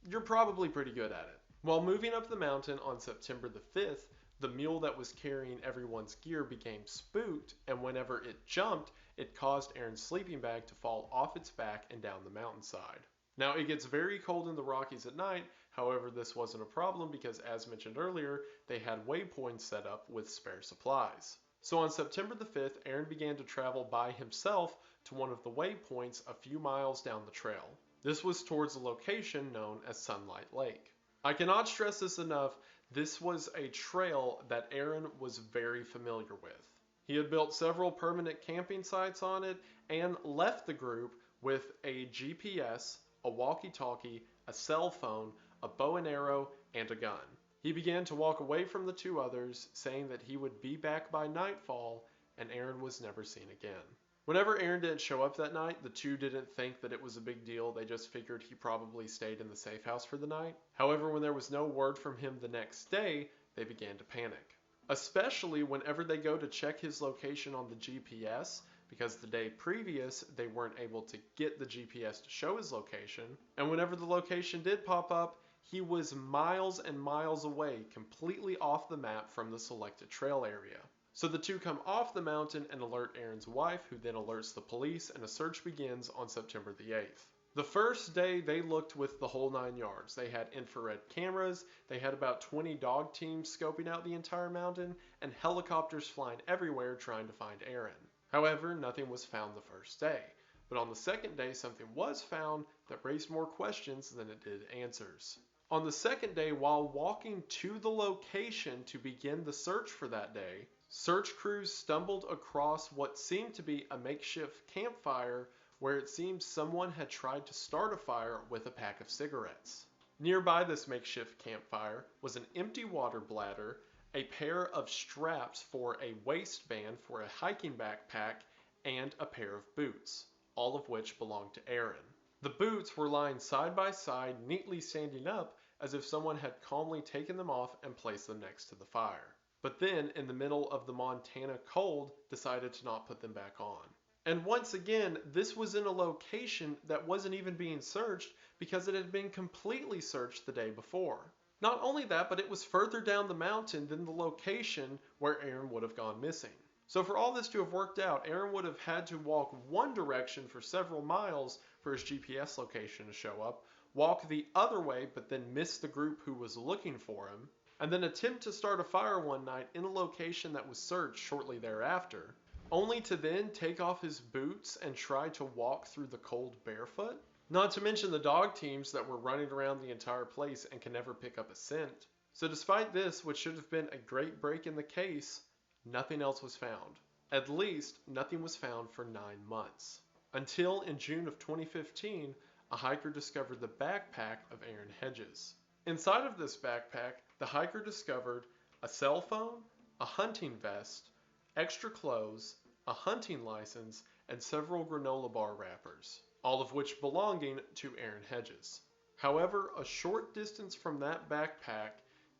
you're probably pretty good at it. While moving up the mountain on September the 5th, the mule that was carrying everyone's gear became spooked, and whenever it jumped, it caused Aaron's sleeping bag to fall off its back and down the mountainside. Now, it gets very cold in the Rockies at night, however, this wasn't a problem because, as mentioned earlier, they had waypoints set up with spare supplies. So on September the 5th, Aaron began to travel by himself to one of the waypoints a few miles down the trail. This was towards a location known as Sunlight Lake. I cannot stress this enough, this was a trail that Aaron was very familiar with. He had built several permanent camping sites on it and left the group with a GPS, a walkie-talkie, a cell phone, a bow and arrow, and a gun. He began to walk away from the 2 others, saying that he would be back by nightfall, and Aaron was never seen again. Whenever Aaron didn't show up that night, the 2 didn't think that it was a big deal. They just figured he probably stayed in the safe house for the night. However, when there was no word from him the next day, they began to panic. Especially whenever they go to check his location on the GPS, because the day previous they weren't able to get the GPS to show his location. And whenever the location did pop up, he was miles and miles away, completely off the map from the selected trail area. So the 2 come off the mountain and alert Aaron's wife, who then alerts the police, and a search begins on September the 8th. The first day they looked with the whole 9 yards. They had infrared cameras, they had about 20 dog teams scoping out the entire mountain, and helicopters flying everywhere trying to find Aaron. However, nothing was found the first day. But on the second day, something was found that raised more questions than it did answers. On the second day, while walking to the location to begin the search for that day, search crews stumbled across what seemed to be a makeshift campfire where it seems someone had tried to start a fire with a pack of cigarettes. Nearby this makeshift campfire was an empty water bladder, a pair of straps for a waistband for a hiking backpack, and a pair of boots, all of which belonged to Aaron. The boots were lying side by side, neatly standing up, as if someone had calmly taken them off and placed them next to the fire. But then, in the middle of the Montana cold, decided to not put them back on. And once again, this was in a location that wasn't even being searched because it had been completely searched the day before. Not only that, but it was further down the mountain than the location where Aaron would have gone missing. So for all this to have worked out, Aaron would have had to walk one direction for several miles for his GPS location to show up, walk the other way but then miss the group who was looking for him, and then attempt to start a fire one night in a location that was searched shortly thereafter, only to then take off his boots and try to walk through the cold barefoot? Not to mention the dog teams that were running around the entire place and can never pick up a scent. So despite this, which should have been a great break in the case, nothing else was found. At least, nothing was found for 9 months. Until in June of 2015, a hiker discovered the backpack of Aaron Hedges. Inside of this backpack, the hiker discovered a cell phone, a hunting vest, extra clothes, a hunting license, and several granola bar wrappers, all of which belonging to Aaron Hedges. However, a short distance from that backpack,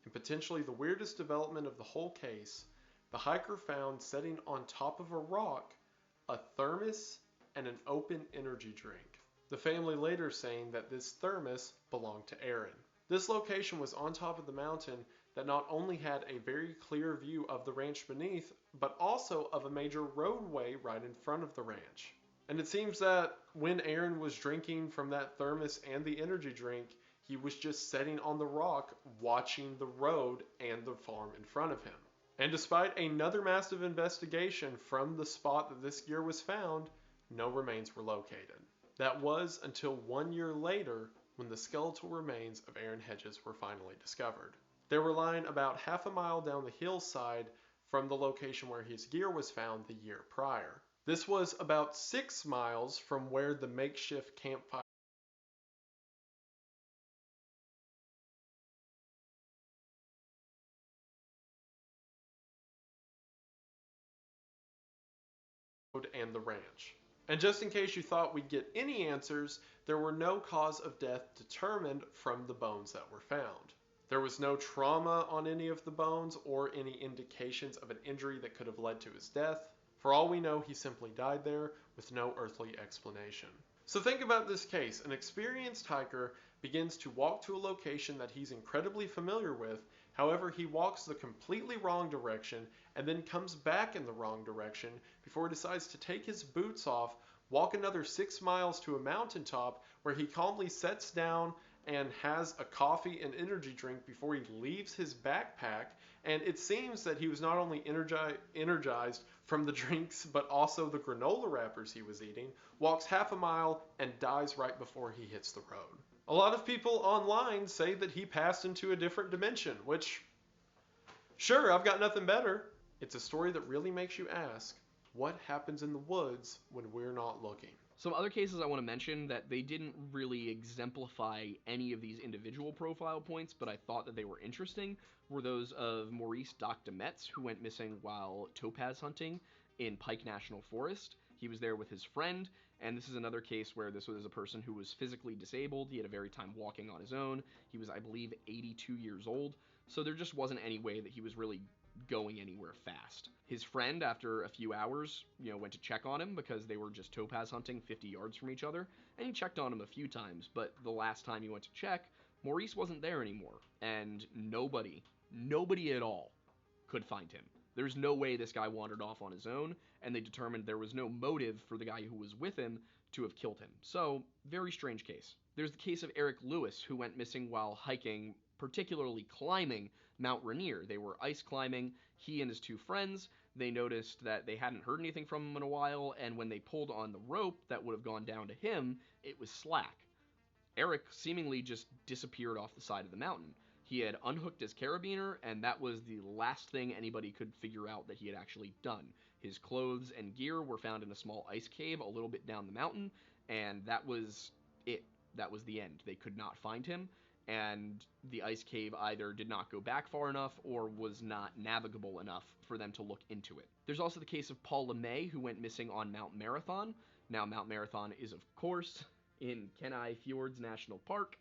and potentially the weirdest development of the whole case, the hiker found sitting on top of a rock a thermos and an open energy drink. The family later saying that this thermos belonged to Aaron. This location was on top of the mountain that not only had a very clear view of the ranch beneath, but also of a major roadway right in front of the ranch. And it seems that when Aaron was drinking from that thermos and the energy drink, he was just sitting on the rock watching the road and the farm in front of him. And despite another massive investigation from the spot that this gear was found, no remains were located. That was until 1 year later when the skeletal remains of Aaron Hedges were finally discovered. They were lying about half a mile down the hillside from the location where his gear was found the year prior. This was about 6 miles from where the makeshift campfire and the ranch. And just in case you thought we'd get any answers, there were no cause of death determined from the bones that were found. There was no trauma on any of the bones or any indications of an injury that could have led to his death. For all we know, he simply died there with no earthly explanation. So think about this case. An experienced hiker begins to walk to a location that he's incredibly familiar with. However, he walks the completely wrong direction and then comes back in the wrong direction before he decides to take his boots off, walk another 6 miles to a mountaintop where he calmly sits down and has a coffee and energy drink before he leaves his backpack. And it seems that he was not only energized from the drinks, but also the granola wrappers he was eating, walks half a mile, and dies right before he hits the road. A lot of people online say that he passed into a different dimension, which, sure, I've got nothing better. It's a story that really makes you ask, what happens in the woods when we're not looking? Some other cases I want to mention that they didn't really exemplify any of these individual profile points, but I thought that they were interesting, were those of Maurice Doc Demetz, who went missing while topaz hunting in Pike National Forest. He was there with his friend, and this is another case where this was a person who was physically disabled. He had a very time walking on his own. He was, I believe, 82 years old, so there just wasn't any way that he was really going anywhere fast. His friend, after a few hours, went to check on him because they were just topaz hunting 50 yards from each other, and he checked on him a few times, but the last time he went to check, Maurice wasn't there anymore, and nobody at all could find him. There's no way this guy wandered off on his own, and they determined there was no motive for the guy who was with him to have killed him. So, very strange case. There's the case of Eric Lewis, who went missing while hiking, particularly climbing Mount Rainier. They were ice climbing. He and his two friends, they noticed that they hadn't heard anything from him in a while, and when they pulled on the rope that would have gone down to him, it was slack. Eric seemingly just disappeared off the side of the mountain. He had unhooked his carabiner, and that was the last thing anybody could figure out that he had actually done. His clothes and gear were found in a small ice cave a little bit down the mountain, and that was it. That was the end. They could not find him, and the ice cave either did not go back far enough or was not navigable enough for them to look into it. There's also the case of Paul LeMay, who went missing on Mount Marathon. Now, Mount Marathon is, of course, in Kenai Fjords National Park,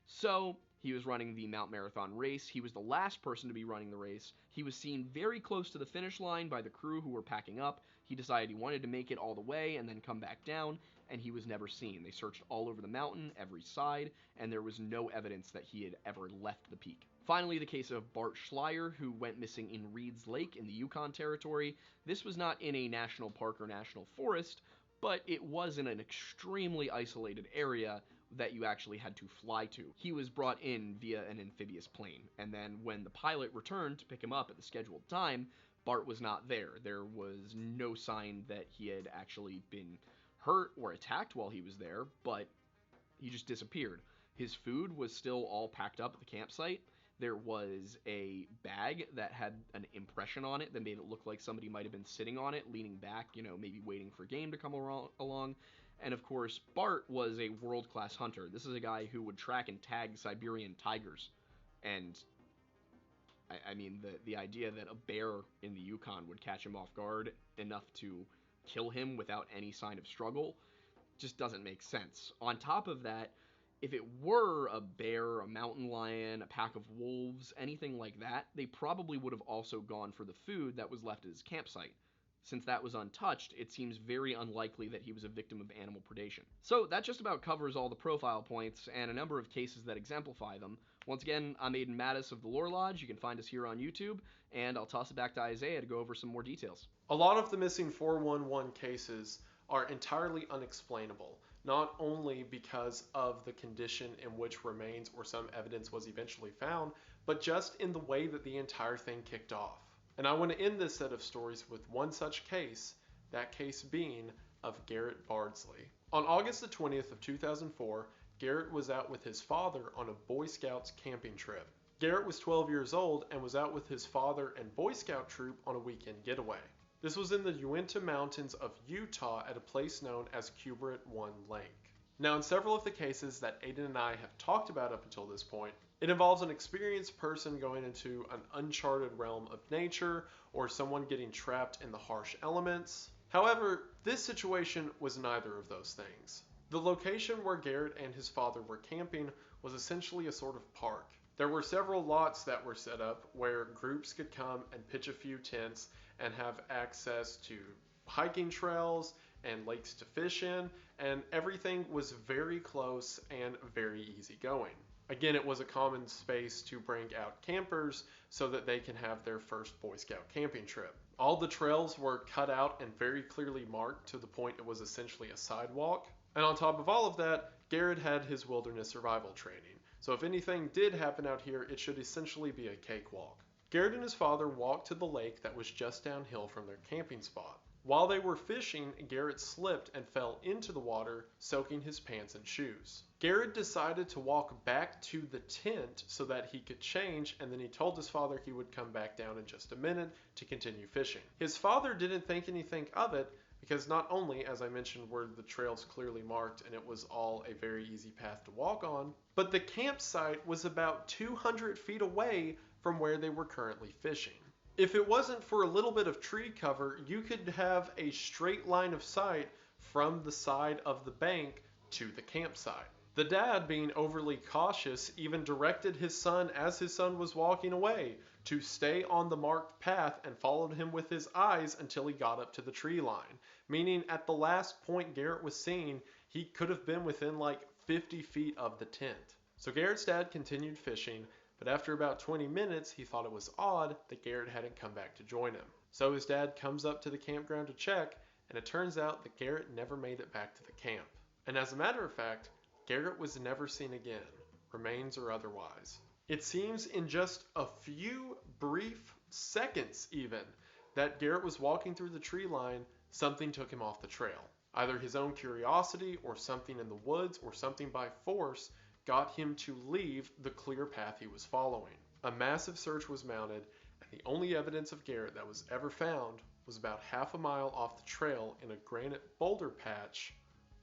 so he was running the Mount Marathon race. He was the last person to be running the race. He was seen very close to the finish line by the crew who were packing up. He decided he wanted to make it all the way and then come back down, and he was never seen. They searched all over the mountain, every side, and there was no evidence that he had ever left the peak. Finally, the case of Bart Schleier, who went missing in Reed's Lake in the Yukon Territory. This was not in a national park or national forest, but it was in an extremely isolated area that you actually had to fly to. He was brought in via an amphibious plane, and then when the pilot returned to pick him up at the scheduled time, Bart was not there. There was no sign that he had actually been hurt or attacked while he was there, but he just disappeared. His food was still all packed up at the campsite. There was a bag that had an impression on it that made it look like somebody might have been sitting on it, leaning back, maybe waiting for game to come along. And of course, Bart was a world-class hunter. This is a guy who would track and tag Siberian tigers. And I mean, the idea that a bear in the Yukon would catch him off guard enough to kill him without any sign of struggle just doesn't make sense. On top of that, if it were a bear, a mountain lion, a pack of wolves, anything like that, they probably would have also gone for the food that was left at his campsite. Since that was untouched, it seems very unlikely that he was a victim of animal predation. So that just about covers all the profile points and a number of cases that exemplify them. Once again, I'm Aiden Mattis of the Lore Lodge. You can find us here on YouTube, and I'll toss it back to Isaiah to go over some more details. A lot of the missing 411 cases are entirely unexplainable, not only because of the condition in which remains or some evidence was eventually found, but just in the way that the entire thing kicked off. And I want to end this set of stories with one such case, that case being of Garrett Bardsley. On August the 20th of 2004, Garrett was out with his father on a Boy Scouts camping trip. Garrett was 12 years old and was out with his father and Boy Scout troop on a weekend getaway. This was in the Uinta Mountains of Utah at a place known as Cubaret One Lake. Now, in several of the cases that Aiden and I have talked about up until this point, it involves an experienced person going into an uncharted realm of nature or someone getting trapped in the harsh elements. However, this situation was neither of those things. The location where Garrett and his father were camping was essentially a sort of park. There were several lots that were set up where groups could come and pitch a few tents and have access to hiking trails and lakes to fish in, and everything was very close and very easy going. Again, it was a common space to bring out campers so that they can have their first Boy Scout camping trip. All the trails were cut out and very clearly marked to the point it was essentially a sidewalk. And on top of all of that, Garrett had his wilderness survival training. So if anything did happen out here, it should essentially be a cakewalk. Garrett and his father walked to the lake that was just downhill from their camping spot. While they were fishing, Garrett slipped and fell into the water, soaking his pants and shoes. Garrett decided to walk back to the tent so that he could change, and then he told his father he would come back down in just a minute to continue fishing. His father didn't think anything of it, because not only, as I mentioned, were the trails clearly marked and it was all a very easy path to walk on, but the campsite was about 200 feet away from where they were currently fishing. If it wasn't for a little bit of tree cover, you could have a straight line of sight from the side of the bank to the campsite. The dad, being overly cautious, even directed his son as his son was walking away to stay on the marked path and followed him with his eyes until he got up to the tree line. Meaning at the last point Garrett was seen, he could have been within like 50 feet of the tent. So Garrett's dad continued fishing, but after about 20 minutes, he thought it was odd that Garrett hadn't come back to join him. So his dad comes up to the campground to check, and it turns out that Garrett never made it back to the camp. And as a matter of fact, Garrett was never seen again, remains or otherwise. It seems in just a few brief seconds even, that Garrett was walking through the tree line, something took him off the trail. Either his own curiosity or something in the woods or something by force got him to leave the clear path he was following. A massive search was mounted, and the only evidence of Garrett that was ever found was about half a mile off the trail in a granite boulder patch.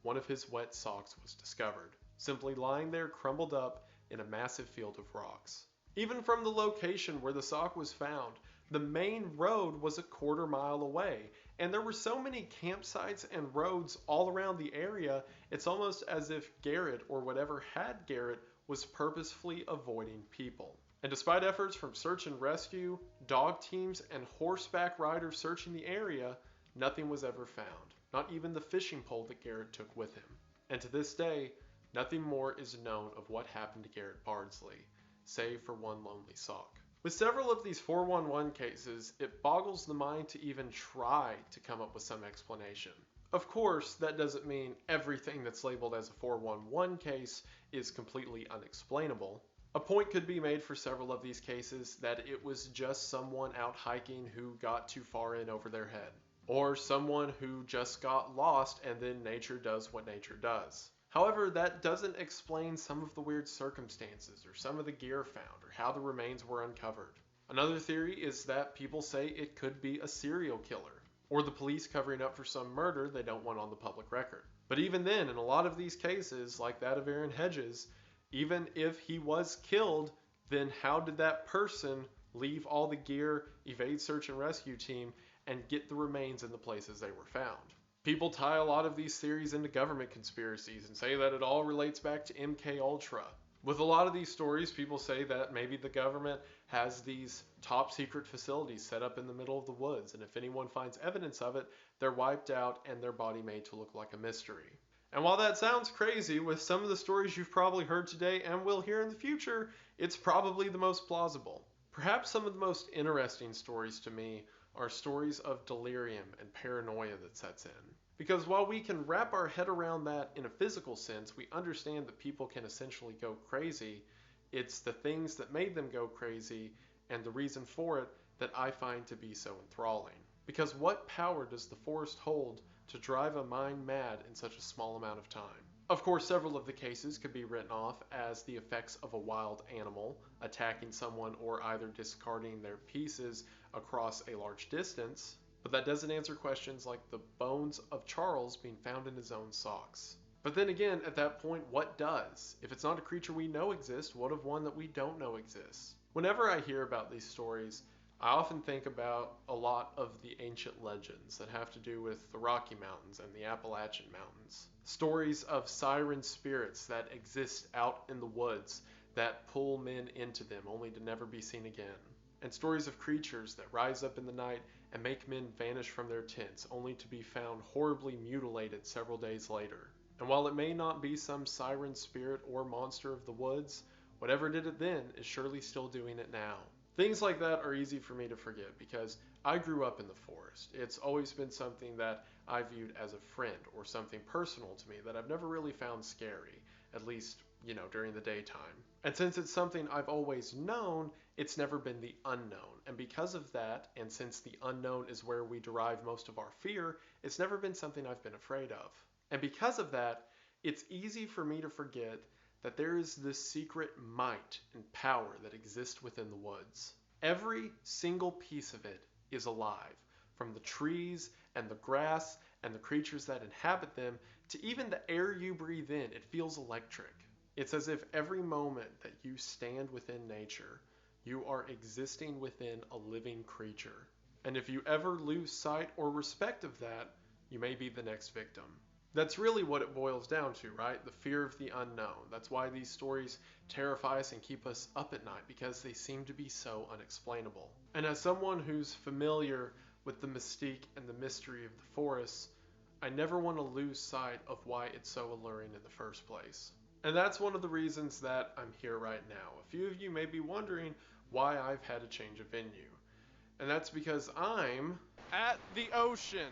One of his wet socks was discovered, simply lying there crumbled up in a massive field of rocks. Even from the location where the sock was found, the main road was a quarter mile away, and there were so many campsites and roads all around the area, it's almost as if Garrett, or whatever had Garrett, was purposefully avoiding people. And despite efforts from search and rescue, dog teams, and horseback riders searching the area, nothing was ever found, not even the fishing pole that Garrett took with him. And to this day, nothing more is known of what happened to Garrett Bardsley, save for one lonely sock. With several of these 411 cases, it boggles the mind to even try to come up with some explanation. Of course, that doesn't mean everything that's labeled as a 411 case is completely unexplainable. A point could be made for several of these cases that it was just someone out hiking who got too far in over their head, or someone who just got lost and then nature does what nature does. However, that doesn't explain some of the weird circumstances or some of the gear found or how the remains were uncovered. Another theory is that people say it could be a serial killer or the police covering up for some murder they don't want on the public record. But even then, in a lot of these cases, like that of Aaron Hedges, even if he was killed, then how did that person leave all the gear, evade search and rescue team, and get the remains in the places they were found? People tie a lot of these theories into government conspiracies and say that it all relates back to MK Ultra. With a lot of these stories, people say that maybe the government has these top secret facilities set up in the middle of the woods, and if anyone finds evidence of it, they're wiped out and their body made to look like a mystery. And while that sounds crazy, with some of the stories you've probably heard today and will hear in the future, it's probably the most plausible. Perhaps some of the most interesting stories to me are stories of delirium and paranoia that sets in. Because while we can wrap our head around that in a physical sense, we understand that people can essentially go crazy. It's the things that made them go crazy and the reason for it that I find to be so enthralling. Because what power does the forest hold to drive a mind mad in such a small amount of time. Of course, several of the cases could be written off as the effects of a wild animal attacking someone or either discarding their pieces across a large distance, but that doesn't answer questions like the bones of Charles being found in his own socks. But then again, at that point, what does? If it's not a creature we know exists, what of one that we don't know exists? Whenever I hear about these stories, I often think about a lot of the ancient legends that have to do with the Rocky Mountains and the Appalachian Mountains. Stories of siren spirits that exist out in the woods that pull men into them only to never be seen again. And stories of creatures that rise up in the night and make men vanish from their tents only to be found horribly mutilated several days later. And while it may not be some siren spirit or monster of the woods, whatever did it then is surely still doing it now. Things like that are easy for me to forget because I grew up in the forest. It's always been something that I viewed as a friend or something personal to me that I've never really found scary, at least, during the daytime. And since it's something I've always known, it's never been the unknown. And because of that, and since the unknown is where we derive most of our fear, it's never been something I've been afraid of. And because of that, it's easy for me to forget that there is this secret might and power that exists within the woods. Every single piece of it is alive, from the trees and the grass and the creatures that inhabit them to even the air you breathe in. It feels electric. It's as if every moment that you stand within nature, you are existing within a living creature. And if you ever lose sight or respect of that, you may be the next victim. That's really what it boils down to, right? The fear of the unknown. That's why these stories terrify us and keep us up at night, because they seem to be so unexplainable. And as someone who's familiar with the mystique and the mystery of the forest, I never want to lose sight of why it's so alluring in the first place. And that's one of the reasons that I'm here right now. A few of you may be wondering why I've had a change of venue. And that's because I'm at the ocean.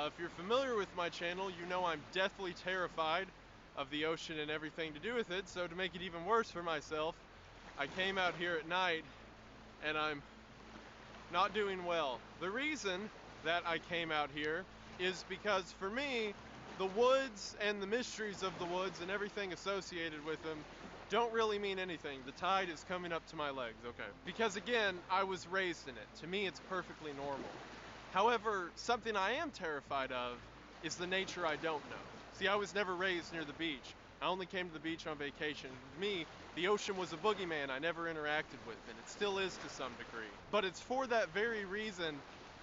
If you're familiar with my channel, you know I'm deathly terrified of the ocean and everything to do with it, so to make it even worse for myself, I came out here at night and I'm not doing well. The reason that I came out here is because for me, the woods and the mysteries of the woods and everything associated with them don't really mean anything. The tide is coming up to my legs, okay. Because again, I was raised in it. To me, it's perfectly normal. However, something I am terrified of is the nature I don't know. See, I was never raised near the beach. I only came to the beach on vacation. For me, the ocean was a boogeyman I never interacted with, and it still is to some degree. But it's for that very reason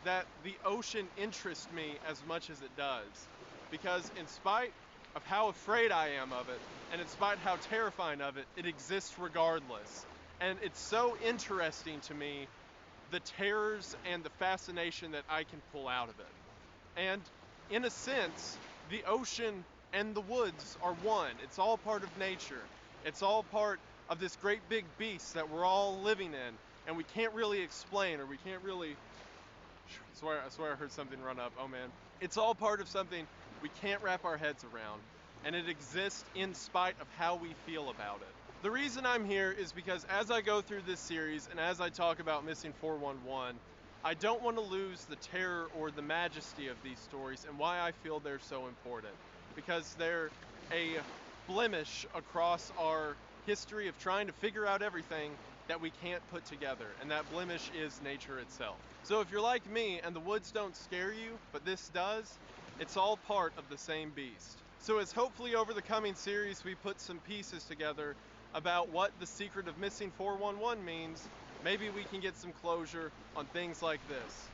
that the ocean interests me as much as it does. Because in spite of how afraid I am of it, and in spite how terrifying of it, it exists regardless. And it's so interesting to me, the terrors and the fascination that I can pull out of it. And in a sense, the ocean and the woods are one. It's all part of nature. It's all part of this great big beast that we're all living in, and we can't really explain, or we can't really... I swear I heard something run up. Oh man. It's all part of something we can't wrap our heads around, and it exists in spite of how we feel about it. The reason I'm here is because as I go through this series and as I talk about Missing 411, I don't want to lose the terror or the majesty of these stories and why I feel they're so important. Because they're a blemish across our history of trying to figure out everything that we can't put together, and that blemish is nature itself. So if you're like me and the woods don't scare you, but this does, it's all part of the same beast. So as hopefully over the coming series we put some pieces together about what the secret of Missing 411 means, maybe we can get some closure on things like this.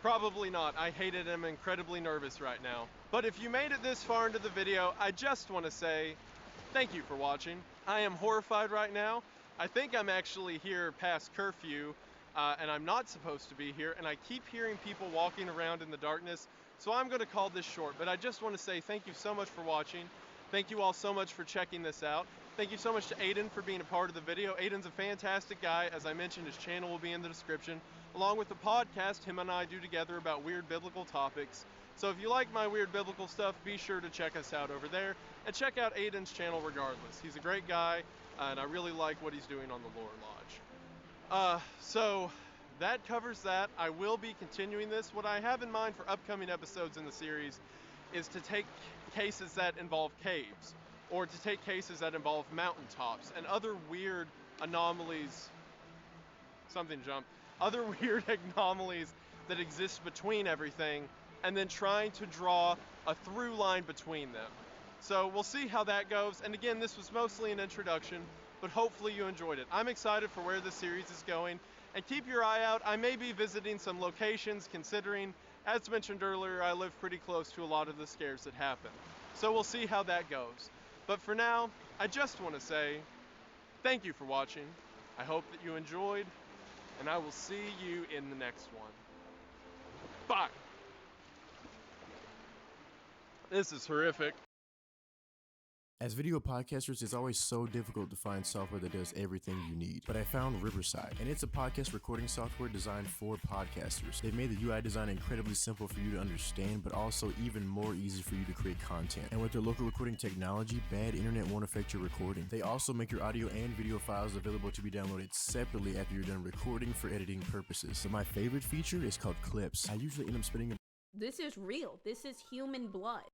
Probably not. I hate it and I'm incredibly nervous right now. But if you made it this far into the video, I just want to say thank you for watching. I am horrified right now. I think I'm actually here past curfew, and I'm not supposed to be here, and I keep hearing people walking around in the darkness, so I'm going to call this short. But I just want to say thank you so much for watching. Thank you all so much for checking this out. Thank you so much to Aiden for being a part of the video. Aiden's a fantastic guy. As I mentioned, his channel will be in the description, along with the podcast him and I do together about weird biblical topics. So if you like my weird biblical stuff, be sure to check us out over there, and check out Aiden's channel regardless. He's a great guy, and I really like what he's doing on the Lore Lodge. So that covers that. I will be continuing this. What I have in mind for upcoming episodes in the series is to take cases that involve caves, or to take cases that involve mountaintops and other weird anomalies. Something jumped. Other weird anomalies that exist between everything, and then trying to draw a through line between them. So we'll see how that goes. And again, this was mostly an introduction, but hopefully you enjoyed it. I'm excited for where the series is going, and keep your eye out. I may be visiting some locations, considering, as mentioned earlier, I live pretty close to a lot of the scares that happen. So we'll see how that goes. But for now, I just want to say thank you for watching. I hope that you enjoyed, and I will see you in the next one. Bye! This is horrific. As video podcasters, it's always so difficult to find software that does everything you need. But I found Riverside, and it's a podcast recording software designed for podcasters. They've made the UI design incredibly simple for you to understand, but also even more easy for you to create content. And with their local recording technology, bad internet won't affect your recording. They also make your audio and video files available to be downloaded separately after you're done recording for editing purposes. But my favorite feature is called Clips. I usually end up spending This is real. This is human blood.